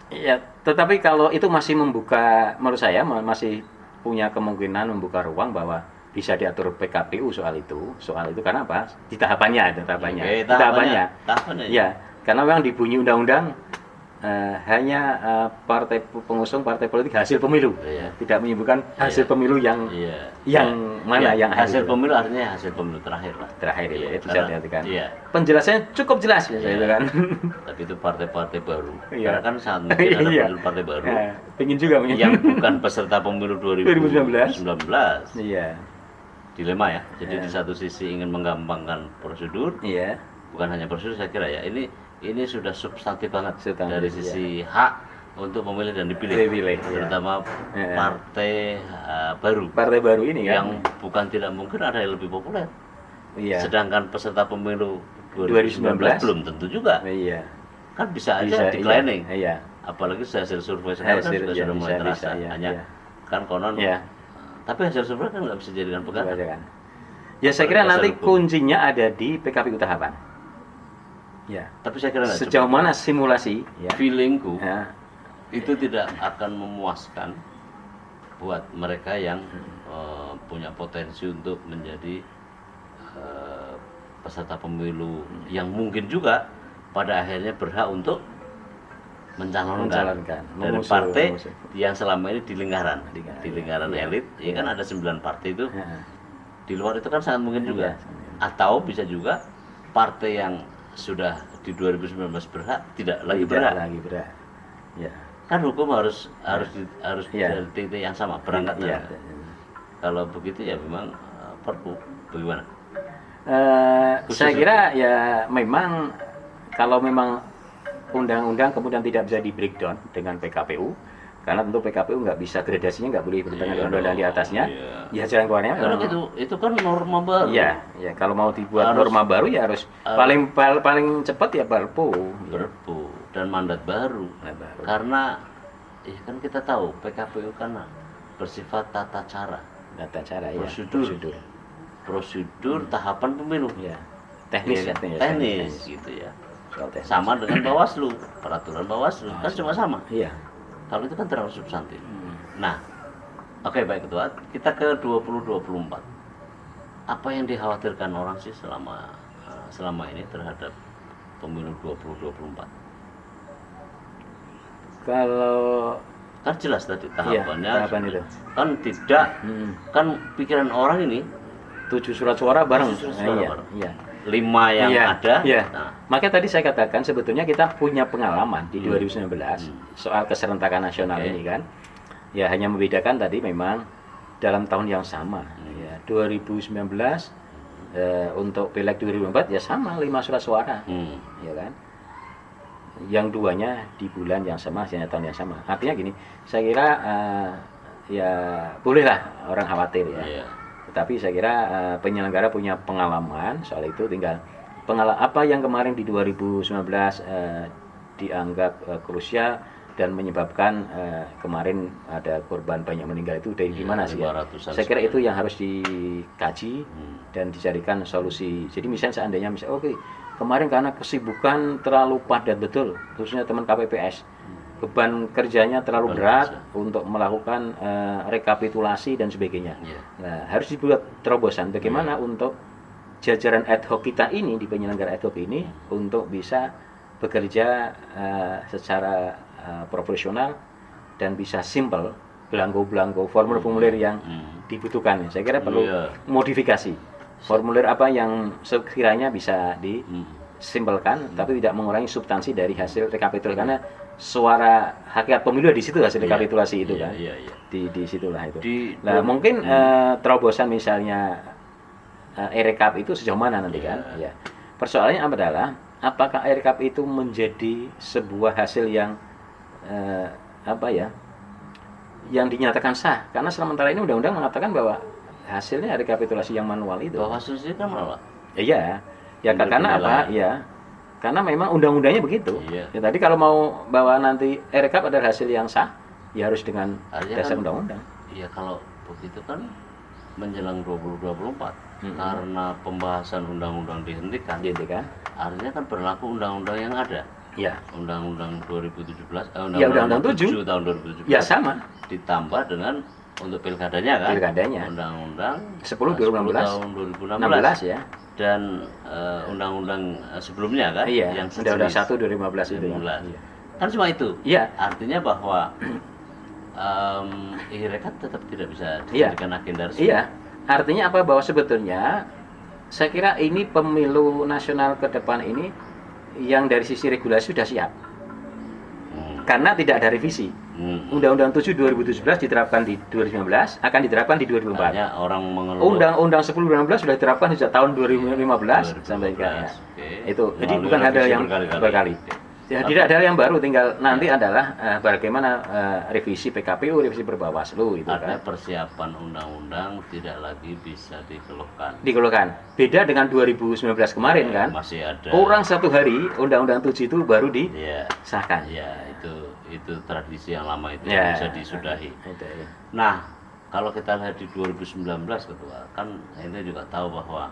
Iya, tetapi kalau itu masih membuka, menurut saya masih punya kemungkinan membuka ruang bahwa bisa diatur PKPU soal itu karena apa? Di tahapannya ada tahapannya. Oke, Di tahapannya. tahapannya. Ya, karena memang di bunyi undang-undang hanya partai pengusung partai politik hasil pemilu, Iya. tidak menyebutkan hasil Iya. pemilu yang Iya. yang mana Iya, yang hasil akhir. pemilu artinya hasil pemilu terakhir lah. Terakhir itu, Iya, itu bisa karena- diartikan. Iya. Penjelasannya cukup jelas biasanya Iya. itu kan. Tapi itu partai-partai baru. Iya. Karena kan sangat mungkin ada Iya. partai baru Nah, pingin juga yang bukan peserta pemilu 2019. Iya. Dilema ya. Jadi Iya. di satu sisi ingin menggampangkan prosedur, Iya. bukan hanya prosedur saya kira ya. Ini sudah substantif banget Substantif, dari iya. sisi hak untuk memilih dan dipilih. Dipilih, iya. Terutama Iya. partai baru Partai baru ini kan. yang bukan tidak mungkin ada yang lebih populer. Iya. Sedangkan peserta pemilu 2019 belum tentu juga. Iya. Kan bisa aja declining. Iya. Apalagi hasil survei sekarang kan Hasil, sudah, iya, sudah mulai bisa, terasa. iya, Hanya iya. kan konon. Iya. Tapi hasil survei kan nggak bisa jadikan pegangan. Coba kan. Ya saya kira Dasar nanti hukum. kuncinya ada di PKPU tahapan. Ya. Tapi saya kira nggak Sejauh cukup. mana simulasi? Ya. Feelingku Ya. itu tidak akan memuaskan buat mereka yang punya potensi untuk menjadi peserta pemilu yang mungkin juga pada akhirnya berhak untuk mencalonkan dari partai yang selama ini di lingkaran elit, ya kan ada 9 partai itu. Di luar itu kan sangat mungkin juga. Atau bisa juga partai yang sudah di 2019 berhak tidak lagi berhak. Ya. Kan hukum harus dari titik yang sama berangkat. Kalau begitu ya memang perpu bagaimana? Saya kira ya memang kalau memang undang-undang kemudian tidak bisa di breakdown dengan PKPU, karena tentu PKPU nggak bisa gradasinya, nggak boleh bertentangan dengan undang-undang di atasnya. Ya jalan keluarnya. Karena itu kan norma baru. Ya kalau mau dibuat norma baru ya harus paling cepat ya Perpu dan mandat baru. Karena ya kan kita tahu PKPU kan bersifat tata cara, prosedur tahapan pemilu. Teknis gitu ya. Sama dengan Bawaslu, peraturan Bawaslu kan cuma sama. Kalau itu kan terlalu substantif. Nah, oke, baik Ketua, kita ke 2024. Apa yang dikhawatirkan orang sih selama ini terhadap pemilu 2024? Kalau kan jelas tadi tahapannya, tahapan itu. Kan tidak, kan pikiran orang ini 7 surat suara bareng. 5 yang ada. Nah. Makanya tadi saya katakan sebetulnya kita punya pengalaman di 2019 soal keserentakan nasional ini kan. Ya hanya membedakan tadi memang dalam tahun yang sama. 2019 untuk Pileg 2024 ya sama 5 surat suara. Ya kan. Yang duanya di bulan yang sama, hanya tahun yang sama. Artinya gini, saya kira ya bolehlah orang khawatir ya. Tetapi saya kira penyelenggara punya pengalaman soal itu, tinggal apa yang kemarin di 2019 dianggap krusial dan menyebabkan kemarin ada korban banyak meninggal itu dari gimana sih ya? Saya kira itu yang harus dikaji dan dicarikan solusi. Jadi misalnya seandainya oke, kemarin karena kesibukan terlalu padat betul, khususnya teman KPPS. Beban kerjanya terlalu berat untuk melakukan rekapitulasi dan sebagainya. Nah, harus dibuat terobosan bagaimana untuk jajaran ad hoc kita ini, di penyelenggara ad hoc ini, untuk bisa bekerja secara profesional dan bisa simple, belangko-belangko formulir-formulir yang dibutuhkan. Saya kira perlu modifikasi. Formulir apa yang sekiranya bisa disimpelkan tapi tidak mengurangi substansi dari hasil rekapitulasi, karena suara hakikat pemilu di situ hasil rekapitulasi itu kan. Di situlah itu. Nah, mungkin terobosan misalnya e-rekap itu sejauh mana nanti kan? Ya. Persoalannya adalah apakah e-rekap itu menjadi sebuah hasil yang yang dinyatakan sah? Karena sementara ini undang-undang mengatakan bahwa hasilnya rekapitulasi yang manual itu. Bawaslu sih kan menolak. Iya. Ya karena apa? Ya. Karena memang undang-undangnya begitu. Ya, tadi kalau mau bahwa nanti e-rekap adalah hasil yang sah, ya harus dengan dasar undang-undang. Iya, kalau begitu kan menjelang 2024 karena pembahasan undang-undang dihentikan. Artinya kan berlaku undang-undang yang ada. Undang-undang 2017, undang-undang 7 tahun 2017. Ya sama. Ditambah dengan untuk pilkadanya kan. Undang-undang 10 tahun 2016 ya. Dan undang-undang sebelumnya kan, yang Undang-Undang 1 2015 itu. Kan cuma itu. Artinya bahwa e-rekap tetap tidak bisa dijadikan agenda resmi. Artinya apa? Bahwa sebetulnya saya kira ini pemilu nasional ke depan ini yang dari sisi regulasi sudah siap. Karena tidak ada revisi. Undang-Undang 7 2017 diterapkan di 2019, akan diterapkan di 2024. Orang mengeluh. Undang-Undang 10 2016 sudah diterapkan sejak tahun 2015 sampai sekarang. Itu. Jadi bukan ada yang berkali. Ya, tidak ada yang baru, tinggal nanti adalah bagaimana revisi PKPU, revisi Perbawaslu itu kan. Ada persiapan undang-undang tidak lagi bisa dikeluhkan. Beda dengan 2019 kemarin kan. Masih ada. Kurang 1 hari Undang-Undang 7 itu baru disahkan. Itu tradisi yang lama itu yang bisa disudahi. Nah, kalau kita lihat di 2019 Ketua, kan kita juga tahu bahwa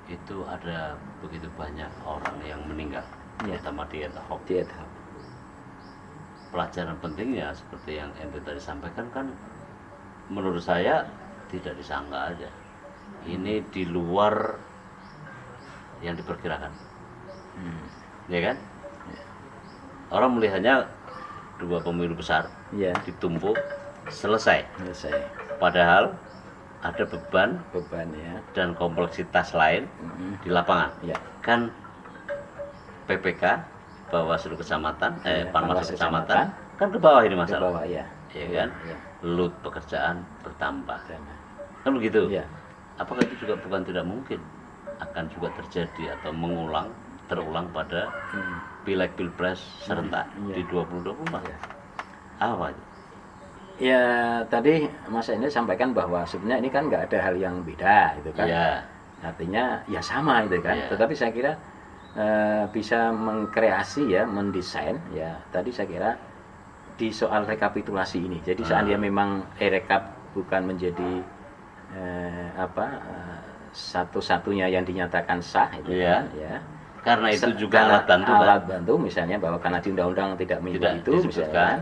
itu ada begitu banyak orang yang meninggal. Terutama di ad hoc. Pelajaran pentingnya seperti yang ente tadi sampaikan kan, menurut saya tidak disangka aja. Ini di luar yang diperkirakan, ya kan? Orang melihatnya 2 pemilu besar Ya, ditumpuk selesai, selesai padahal ada beban beban ya. dan kompleksitas lain Mm-mm. di lapangan. Ya, Kan PPK, Bawaslu Kecamatan, Ya, Panwaslu Panwaslu Kecamatan, kan ke bawah ini ke masalah, bawah ya. ya kan? Ya. Load pekerjaan bertambah, Dan- kan begitu? Ya. Apakah itu juga bukan tidak mungkin akan juga terjadi atau terulang pada Hmm. pileg pilpres serentak Iya. di 2024? Ya. Apa itu? Ya, tadi Mas ini sampaikan bahwa sebenarnya ini kan nggak ada hal yang beda gitu kan. Ya, Artinya ya sama itu kan. Iya. Tetapi saya kira bisa mengkreasi ya, mendesain ya. Tadi saya kira di soal rekapitulasi ini. Jadi seandainya memang rekap bukan menjadi satu-satunya yang dinyatakan sah itu Iya. kan ya. karena itu juga Karena alat bantu kan? alat bantu misalnya bahwa karena di undang-undang tidak menyebut Tidak itu disebutkan. misalnya.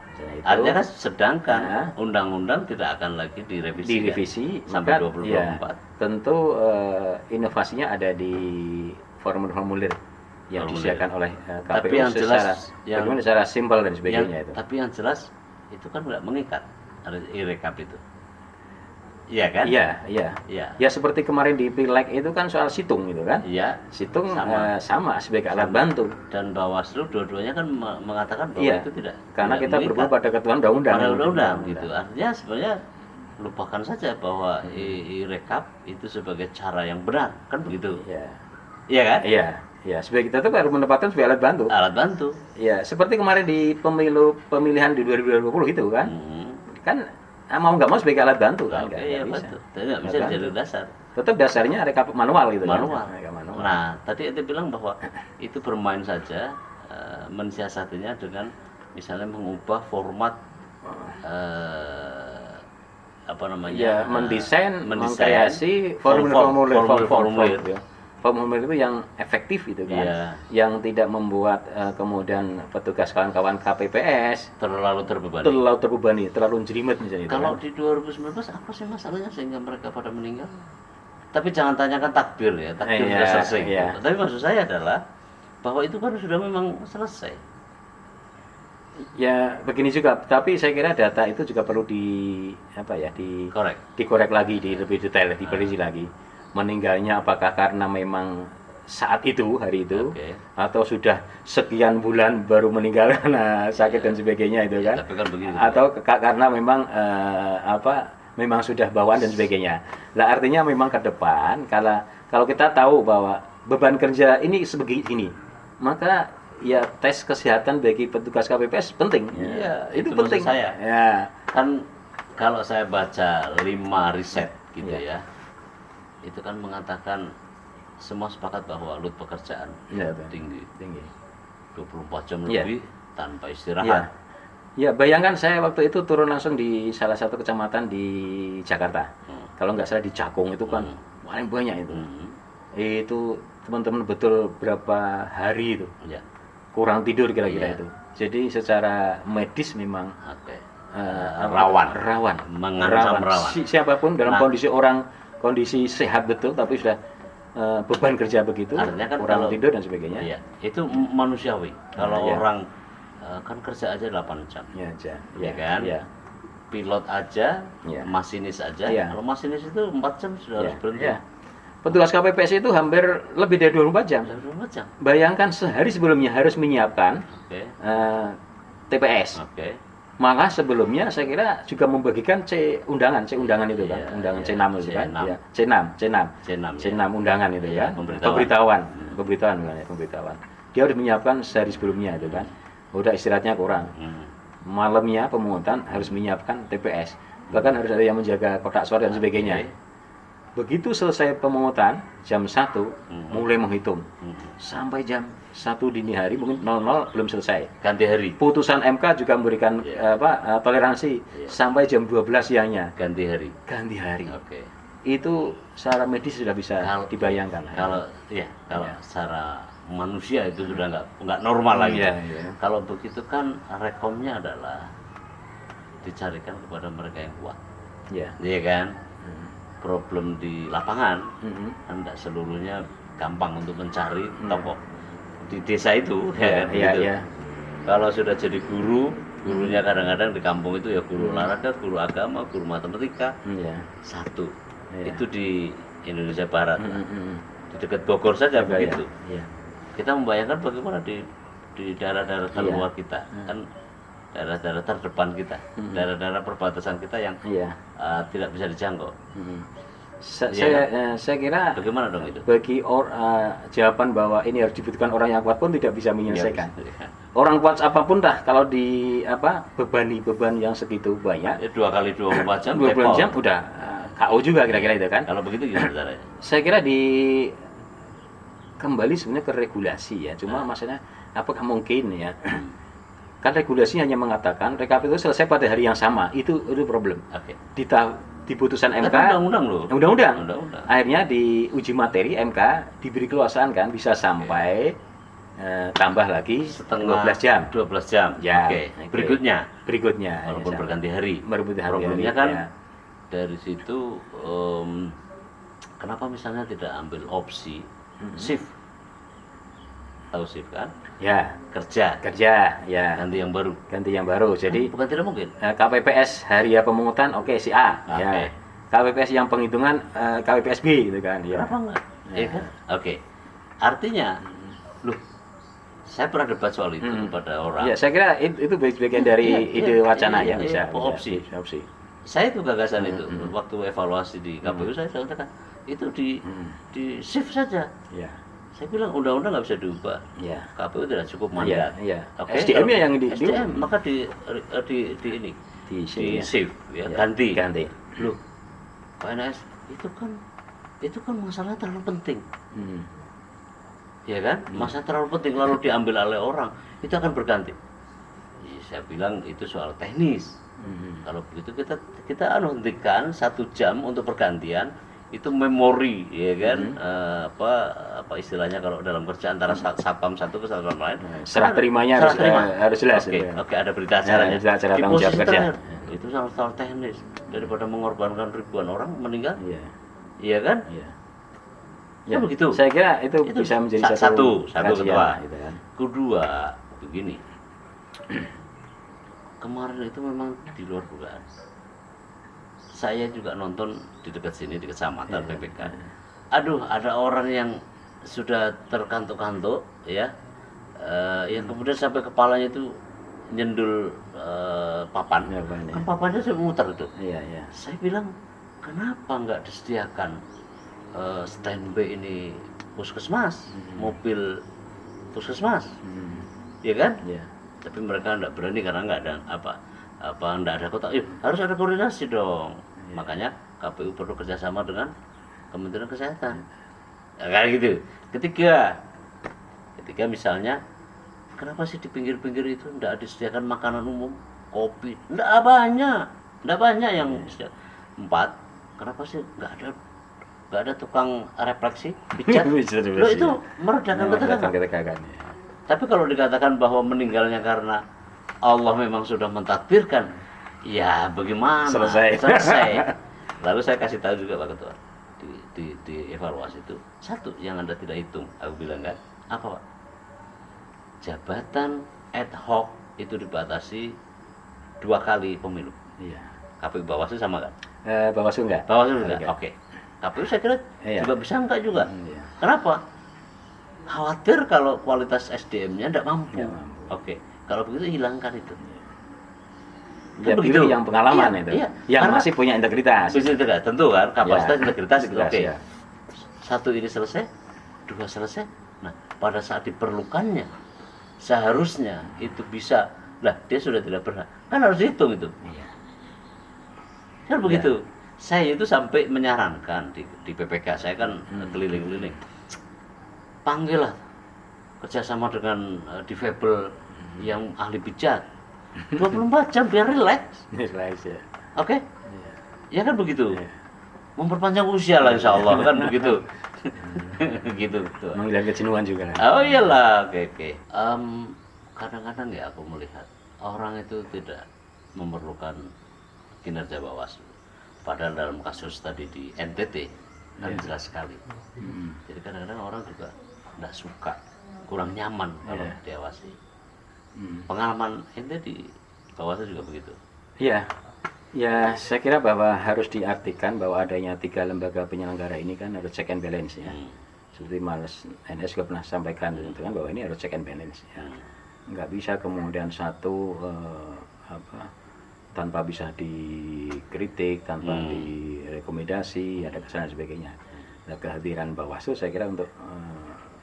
Misalnya itu. Artinya kan sedangkan Ya. undang-undang tidak akan lagi direvisi, direvisi kan? Sampai maka 2024. ya, tentu inovasinya ada di formulir-formulir yang Formulir. disediakan oleh KPU Tapi yang jelas bagaimana secara simpel dan sebagainya itu. Tapi yang jelas itu kan nggak mengikat ada e-rekap itu, iya kan? Iya, iya. Iya. Ya seperti kemarin di Pileg itu kan soal situng gitu kan. Iya. Situng Sama. sama sebagai alat Sama. bantu. Dan Bawaslu dua-duanya kan mengatakan bahwa Iya. itu tidak Karena tidak kita mengikat berbuat pada ketentuan undang-undang. pada undang-undang gitu. Artinya sebenarnya lupakan saja bahwa e-rekap itu sebagai cara yang benar, kan begitu? Iya. Iya kan? Iya, iya. Sebagai kita tuh harus menempatkan sebagai alat bantu. Alat bantu. Ya, seperti kemarin di pemilihan di 2020 itu kan. Hmm. Kan mau nggak mau sebagai alat bantu kan. Oke, nggak iya bisa. betul. Tapi nggak bisa Alat bantu. jadi dasar. Tetap dasarnya rekap manual gitu Manual. kan. Rekap manual. Nah, tadi Ente bilang bahwa itu bermain saja, mensiasatinya dengan misalnya mengubah format apa namanya? Ya, mendesain, mendesain mengkreasi formulir-formulir formulir. ya. Formulir itu yang efektif itu kan. Iya. Yang tidak membuat kemudian petugas kawan-kawan KPPS terlalu terbebani. terlalu terbebani, terlalu jelimet misalnya itu. Kalau kan. di 2019 apa sih masalahnya sehingga mereka pada meninggal? Tapi jangan tanyakan takbir ya, takbir Iya, sudah selesai. iya. Gitu. Tapi maksud saya adalah bahwa itu kan sudah memang selesai. Ya begini juga, tapi saya kira data itu juga perlu Korek. dikorek lagi, di lebih detail, diperinci lagi. Meninggalnya apakah karena memang saat itu, hari itu, Oke. atau sudah sekian bulan baru meninggal karena sakit dan sebagainya itu Ya, kan? tapi kan begitu. Atau karena memang memang sudah bawaan dan sebagainya. Lah artinya memang ke depan kalau kita tahu bahwa beban kerja ini sebegini, maka ya tes kesehatan bagi petugas KPPS penting. Iya, itu itu maksud penting. saya. Ya. Kan kalau saya baca 5 riset gitu Iya. ya, itu kan mengatakan semua sepakat bahwa load pekerjaan Iya, betul. tinggi, Tinggi. 24 jam Iya. lebih tanpa Ya. istirahat. Ya, bayangkan saya waktu itu turun langsung di salah satu kecamatan di Jakarta. Kalau nggak salah di Cakung itu kan paling banyak itu. Hmm. Itu teman-teman betul berapa hari itu Ya, kurang tidur kira-kira Iya. itu. Jadi secara medis memang oke. rawan. Mengancam rawan. Siapapun dalam Nah. kondisi sehat betul tapi sudah beban kerja begitu, Artinya kan kurang kalau- tidur dan sebagainya. Iya, itu manusiawi. Kalau Iya. orang kan kerja aja 8 jam. Ya, aja. Iya kan? Ya. Pilot aja, Iya. masinis aja. Iya. Kalau masinis itu 4 jam sudah harus Ya, berhenti. ya. Petugas KPPS itu hampir lebih dari 24 jam. Sudah 24 jam. Bayangkan sehari sebelumnya harus menyiapkan Oke. TPS. Oke. Maka sebelumnya saya kira juga membagikan C undangan itu kan, Iya, undangan iya, C6 itu kan, C6. ya, C6, C6. C6 undangan itu Iya, kan, pemberitahuan. pemberitahuan. Dia harus menyiapkan sehari sebelumnya itu kan, udah istirahatnya kurang, Hmm. malamnya pemungutan harus menyiapkan TPS, bahkan harus ada yang menjaga kotak suara dan sebagainya. Oke. Begitu selesai pemungutan jam 1 mulai menghitung Hmm. sampai jam 1 dini hari mungkin 00 belum selesai. Ganti hari. Putusan MK juga memberikan Iya. toleransi sampai jam 12 siangnya Ganti hari. ganti hari. Oke. Itu secara medis sudah bisa Kalau- dibayangkan. Kalau kalau Iya. secara manusia itu sudah nggak normal lagi. Iya, iya. Kalau begitu kan rekomnya adalah dicarikan kepada mereka yang kuat. Ya. Iya kan? Problem di lapangan Mhm. kan tidak seluruhnya gampang untuk mencari tokoh di desa itu, ya kan? Iya, Gitu. iya. Kalau sudah jadi guru, gurunya kadang-kadang di kampung itu ya guru olahraga, guru agama, guru matematika, Iya. satu. Iya. Itu di Indonesia Barat lah. Mhm. Di dekat Bogor saja Juga ya. begitu. Iya. Kita membayangkan bagaimana di daerah-daerah Iya. terluar kita, kan daerah-daerah terdepan kita, daerah-daerah perbatasan kita yang Iya. tidak bisa dijangkau. Mhm. Iya. Saya kira Bagaimana dong itu? bagi jawaban bahwa ini harus dibutuhkan orang yang kuat pun tidak bisa menyelesaikan. Ya, Orang kuat apapun dah kalau di bebani beban yang segitu banyak, 2 kali 24 jam, 24 jam tepol. udah KO juga kira-kira itu kan. Kalau begitu gimana caranya? Saya kira kembali sebenarnya ke regulasi ya. Cuma maksudnya apakah mungkin ya? Kan regulasi hanya mengatakan rekapitulasi selesai pada hari yang sama. Itu problem. Oke. Di putusan MK, Tapi undang-undang loh. undang-undang. Undang-undang. Akhirnya di uji materi MK diberi keluasan kan bisa sampai tambah lagi Setengah 12 jam. 12 jam. Ya, Oke. oke. Berikutnya, walaupun ya, berganti hari. berganti hari. Problemnya kan Ya. dari situ kenapa misalnya tidak ambil opsi shift? Tahu shift kan? Ya, Kerja. ya. Ganti yang baru. Ganti yang baru. Jadi Bukan tidak mungkin. KPPS hari ya pemungutan oke si A. Oke. Ya. KPPS yang penghitungan KPPS B gitu kan. Ya. Kenapa enggak? Ya. Iya kan? Oke. Artinya, loh, saya pernah debat soal itu kepada orang. Ya, saya kira itu bagian dari ide wacana ya bisa. Opsi. Opsi. Saya itu gagasan itu waktu evaluasi di KPU saya katakan itu di shift saja. Ya. Saya bilang undang-undang nggak bisa diubah. Ya. KPU tidak cukup Iya, mandat. iya. Oke, SDM-nya kalau yang SDM maka di ini di di ya. shift ya, Ya, ganti. Ganti. Loh, PNS itu kan masalah terlalu penting. Hmm. Ya kan? Masa terlalu penting lalu diambil oleh orang, itu akan berganti. Ya, saya bilang itu soal teknis. Kalau begitu kita hentikan 1 jam untuk pergantian, itu memori, ya kan? Apa istilahnya kalau dalam kerja antara satpam satu ke satpam lain? Serah terimanya harus jelas. Oke, ya. oke, ada berita acaranya. berita acara Di tanggung jawab posisi kerja. terakhir, itu soal teknis daripada mengorbankan ribuan orang meninggal. Iya. Iya kan? Iya. Ya, begitu. Saya kira itu bisa menjadi satu kajian, ketua. gitu kan. Kedua, begini. Kemarin itu memang di luar dugaan. Saya juga nonton di dekat sini, di kecamatan PPK. Aduh, ada orang yang sudah terkantuk-kantuk, ya, yang kemudian sampai kepalanya itu nyendul papan. Ya, Pak, ya. Kan papannya saya muter itu. Iya, iya. Saya bilang, kenapa nggak disediakan standby ini puskesmas, mobil puskesmas, ya kan? Iya. Tapi mereka nggak berani karena nggak ada nggak ada kota. Harus ada koordinasi dong. Makanya KPU perlu kerjasama dengan Kementerian Kesehatan. Ya, kayak gitu. Ketiga misalnya, kenapa sih di pinggir-pinggir itu nggak disediakan makanan umum, kopi? Nggak banyak yang disediakan. 4, kenapa sih nggak ada tukang refleksi, pijat? Loh, itu meredakan ketegangan. Ya. Tapi kalau dikatakan bahwa meninggalnya karena Allah memang sudah mentakdirkan, ya bagaimana? Selesai. Lalu saya kasih tahu juga Pak Ketua di evaluasi itu, satu yang Anda tidak hitung, aku bilang kan, apa Pak? Jabatan ad hoc itu dibatasi 2 kali pemilu. Iya. KPU Bawaslu sama kan? Bawaslu enggak? Bawaslu enggak? Enggak. Oke. KPU saya kira Iya. juga bisa enggak juga. Iya. Kenapa? Khawatir kalau kualitas SDM-nya tidak mampu. Nggak mampu. Oke, kalau begitu hilangkan itu. Ya, Kan pilih yang pengalaman Iya, itu. iya. Yang Karena masih punya integritas. bisa tidak, tentu kan, kapasitas Ya, integritas itu integritas, oke. ya. 1 ini selesai, 2 selesai. Nah, pada saat diperlukannya, seharusnya itu bisa. Lah, dia sudah tidak berhak. Kan harus dihitung itu. Iya. Kan begitu. Saya itu sampai menyarankan di PPK, saya kan keliling-keliling. Panggillah kerjasama dengan difabel yang ahli pijat. 24 jam biar relax. Relax ya. Oke? Ya kan begitu. Memperpanjang usia lah insya Allah kan begitu. Gitu. Menghilangkan kejenuhan juga. Oh iyalah, oke. Kadang-kadang ya aku melihat orang itu tidak memerlukan kinerja Bawaslu. Padahal dalam kasus tadi di NTT kan jelas sekali. Jadi kadang-kadang orang juga tidak suka, kurang nyaman kalau diawasi. Pengalaman ente di Bawaslu juga begitu? Iya, ya saya kira bahwa harus diartikan bahwa adanya 3 lembaga penyelenggara ini kan harus check and balance ya. Seperti Mas NS juga pernah sampaikan gitu kan, bahwa ini harus check and balance ya. Nggak bisa kemudian satu tanpa bisa dikritik, tanpa direkomendasi, ada kesalahan dan sebagainya. Nah, kehadiran Bawaslu saya kira untuk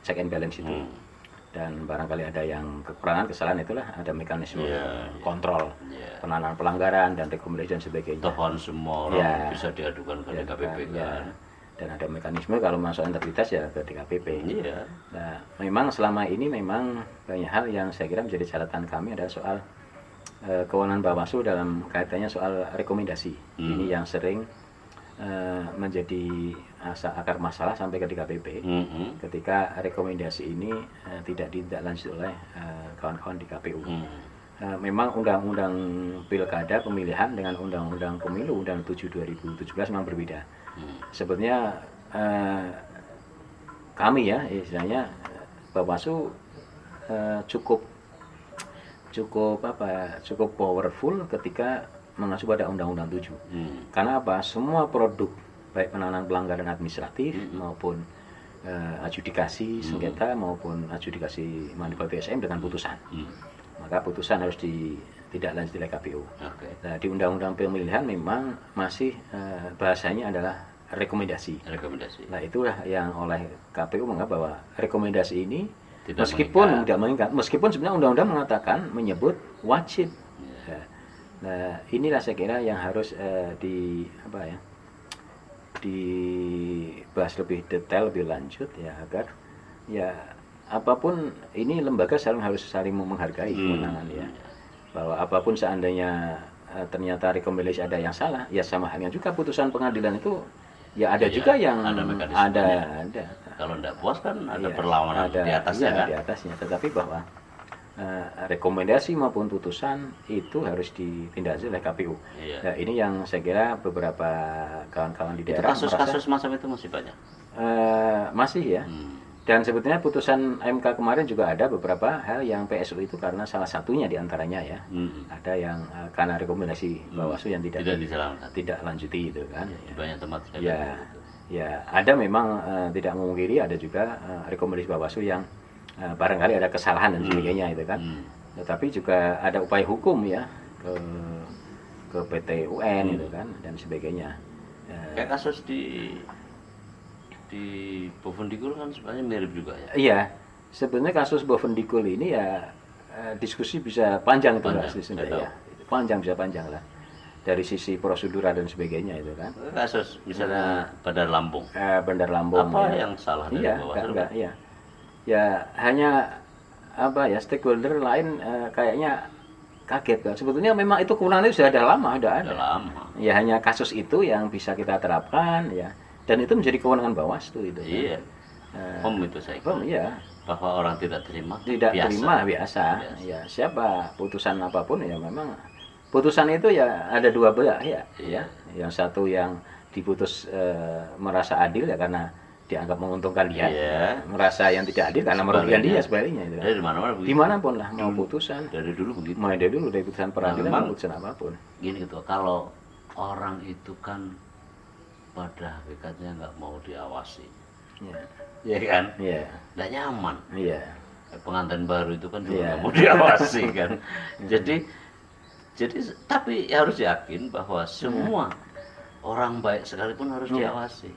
check and balance itu. Dan barangkali ada yang kekurangan, kesalahan, itulah ada mekanisme kontrol penanganan pelanggaran dan rekomendasi dan sebagainya. Tohon semua orang bisa diadukan ke DKPP kan. Dan ada mekanisme kalau masuk integritas ya ke DKPP. Nah, memang selama ini memang banyak hal yang saya kira menjadi catatan kami adalah soal kewenangan Bawaslu dalam kaitannya soal rekomendasi. Ini yang sering menjadi akar masalah sampai ke DKPP ketika rekomendasi ini tidak ditindaklanjuti oleh kawan-kawan di KPU. Memang undang-undang pilkada pemilihan dengan undang-undang pemilu undang 7 2017 memang berbeda. Sebetulnya kami ya istilahnya Bawaslu cukup powerful ketika mengacu pada Undang-Undang 7. Karena apa? Semua produk baik penanganan pelanggaran administratif maupun adjudikasi sengketa maupun adjudikasi manipulasi PSM dengan putusan. Maka putusan harus ditindaklanjuti oleh KPU. Nah, di Undang-Undang Pemilihan memang masih bahasanya adalah rekomendasi. Nah, itulah yang oleh KPU menganggap bahwa rekomendasi ini meskipun tidak mengikat, meskipun sebenarnya undang-undang mengatakan menyebut wajib. Nah, inilah saya kira yang harus dibahas lebih detail, lebih lanjut ya, agar ya apapun ini lembaga harus saling menghargai kewenangan ya. Bahwa apapun seandainya ternyata rekomendasi ada yang salah, ya sama halnya juga putusan pengadilan itu ya ada juga yang ada. Kalau tidak puas kan ada perlawanan di atasnya kan? Di atasnya, tetapi bahwa rekomendasi maupun putusan itu harus ditindaklanjuti oleh KPU. Nah, ini yang saya kira beberapa kawan-kawan di daerah kasus-kasus macam itu masih banyak. Masih ya. Dan sebetulnya putusan MK kemarin juga ada beberapa hal yang PSU itu karena salah satunya diantaranya ya. Ada yang karena rekomendasi Bawaslu yang tidak lanjuti itu kan. Banyak tempat ya ada memang tidak memungkiri ada juga rekomendasi Bawaslu yang barangkali ada kesalahan dan sebagainya itu kan. Tetapi juga ada upaya hukum ya ke PT UN itu kan dan sebagainya. Kayak kasus di Bovendigul kan sebenarnya mirip juga ya. Iya, sebenarnya kasus Bovendigul ini ya diskusi bisa panjang itu ya. Bisa panjang lah. Dari sisi prosedural dan sebagainya itu kan. Kasus misalnya Bandar Lampung. Bandar Lampung. Apa yang salah dari Bawaslu? Iya. Ya hanya stakeholder lain kayaknya kaget kan. Sebetulnya memang itu kewenangan itu sudah ada lama, ada. Ya hanya kasus itu yang bisa kita terapkan ya. Dan itu menjadi kewenangan Bawaslu itu. Iya. Itu saya kira. Iya. Bahwa orang tidak terima. Biasa. Ya siapa putusan apapun ya memang putusan itu ya ada dua belah ya. Yang satu yang diputus merasa adil ya karena dianggap menguntungkan dia, merasa yang tidak adil karena merugikan dia sebaliknya itu. Dimanapun lah mau putusan dari dulu begitu. Dari dulu dari putusan peradilan mau putusan apapun. Gini gitu, kalau orang itu kan pada hakikatnya nggak mau diawasi, ya kan? Nggak nyaman. Pengantin baru itu kan juga nggak mau diawasi kan. Jadi tapi harus yakin bahwa semua orang baik sekalipun harus diawasi.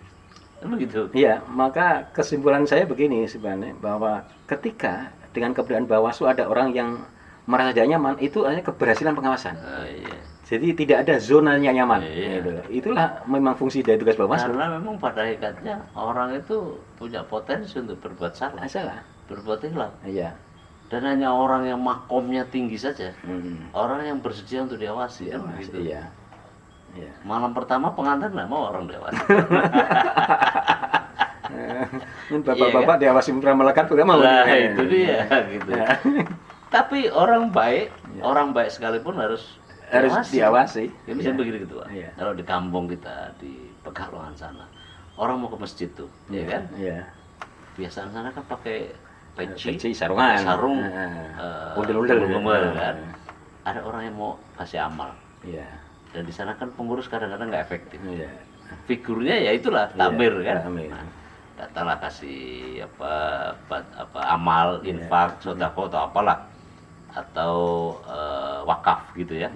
Begitu. Iya, maka kesimpulan saya begini sebenarnya bahwa ketika dengan keberadaan Bawaslu ada orang yang merasa tidak nyaman, itu hanya keberhasilan pengawasan. Jadi tidak ada zonanya nyaman. Itulah memang fungsi dari tugas Bawaslu. Karena memang pada hakikatnya orang itu punya potensi untuk berbuat salah. Berbuat hilaf. Iya. Dan hanya orang yang makomnya tinggi saja, orang yang bersedia untuk diawasi. Iya. Malam pertama pengantin nggak mau orang dewasa. Bapak-bapak diawasi melekat juga mau. Nah, itu dia gitu. Tapi orang baik sekalipun harus harus diawasi. Ya bisa begini gitu, Pak. Iya. Kalau di kampung kita di Pekalongan sana, orang mau ke masjid tuh, ya kan? Iya. Biasanya sana kan pakai peci, Peci, sarungan. pakai sarung, Undel-undel. undel-undel, kan. Ada orang yang mau kasih amal, Iya. dan di sana kan pengurus kadang-kadang nggak efektif. Iya. Figurnya ya itulah takmir, kan. takmir. Nah, datanglah kasih apa amal, infak, sedekah atau apalah, atau wakaf gitu ya.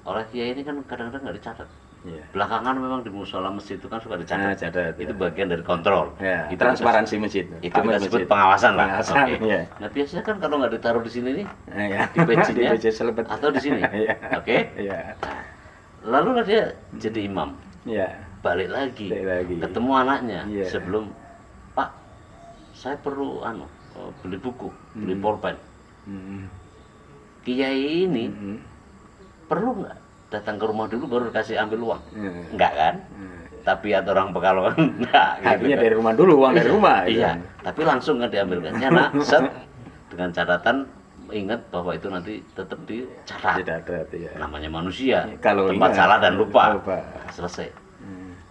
Oleh kiai ini kan kadang-kadang nggak dicatat. Iya. Belakangan memang di musola masjid itu kan suka dicatat. Catat, Itu ya. bagian dari kontrol. Ya, Itu transparansi masjid. Itu kita sebut pengawasan lah. Pengawasan, Oke. iya. Nah biasanya kan kalau nggak ditaruh di sini nih, Iya. di pecinya, Di peci selebet. atau di sini, Iya. oke? Iya. Lalu lah dia jadi imam, Iya. balik lagi, Balik lagi. ketemu anaknya Iya. sebelum, Pak, saya perlu beli buku, beli pulpen. Mm. Kiai ini Mm. perlu nggak datang ke rumah dulu baru kasih ambil uang? Mm. Enggak kan? Tapi atau orang Pekalongan enggak gitu Artinya kan. dari rumah dulu, uang dari rumah. gitu Iya, kan. tapi langsung kan diambilkannya nak set dengan catatan ingat bahwa itu nanti tetap dicatat. Dicatat, iya. Namanya manusia, Kalau tempat ingat, salah dan lupa. lupa. Selesai.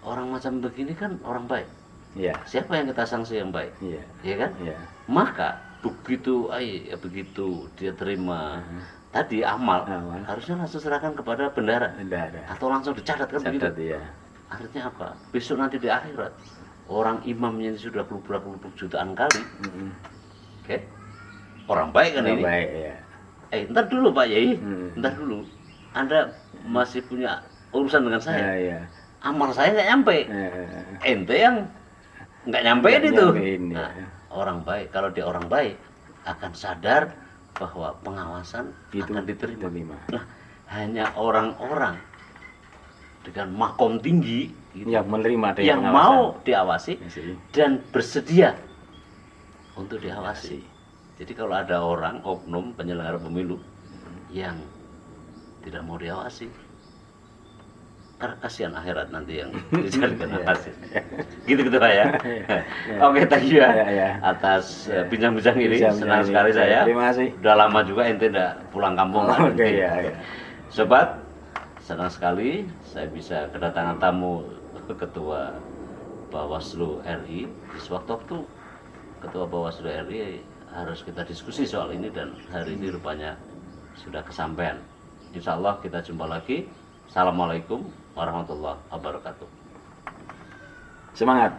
Orang macam begini kan orang baik. Iya. Siapa yang kita sanksi yang baik? Iya. Iya kan? Iya. Maka begitu begitu dia terima tadi amal, Amal. harusnya langsung serahkan kepada bendara Tidak ada. atau langsung dicatat kan begitu. Catat, iya. Artinya apa? Besok nanti di akhirat orang imamnya ini sudah berpuluh jutaan kali. Oke. Orang baik kan Orang ini. baik, iya. Ntar dulu Pak Yai, Hmm. ntar dulu. Anda masih punya urusan dengan Iya, saya. iya. Amal saya nggak nyampe. Ente yang nggak nyampein Nggak itu. nyampein, ya. Nah, orang baik, kalau dia orang baik akan sadar bahwa pengawasan Itu akan diterima. diterima. Nah, hanya orang-orang dengan makom tinggi gitu, Yang menerima dari yang pengawasan. mau diawasi Iya. dan bersedia untuk diawasi. Jadi kalau ada orang oknum penyelenggara pemilu yang tidak mau diawasi, karena kasihan akhirat nanti yang dijadikan awasi. Gitu-gitu Pak ya. Oke, thank you ya Iya, iya. atas bincang-bincang ini. Bincang-bincang Senang ini. sekali saya. Terima kasih. Udah lama juga ente tidak pulang kampung kan. Oke, iya, iya. Sobat, senang sekali saya bisa kedatangan tamu Ketua Bawaslu RI. Di sewaktu-waktu Ketua Bawaslu RI harus kita diskusi soal ini dan hari ini rupanya sudah kesampaian. Insya Allah kita jumpa lagi. Assalamualaikum warahmatullahi wabarakatuh. Semangat.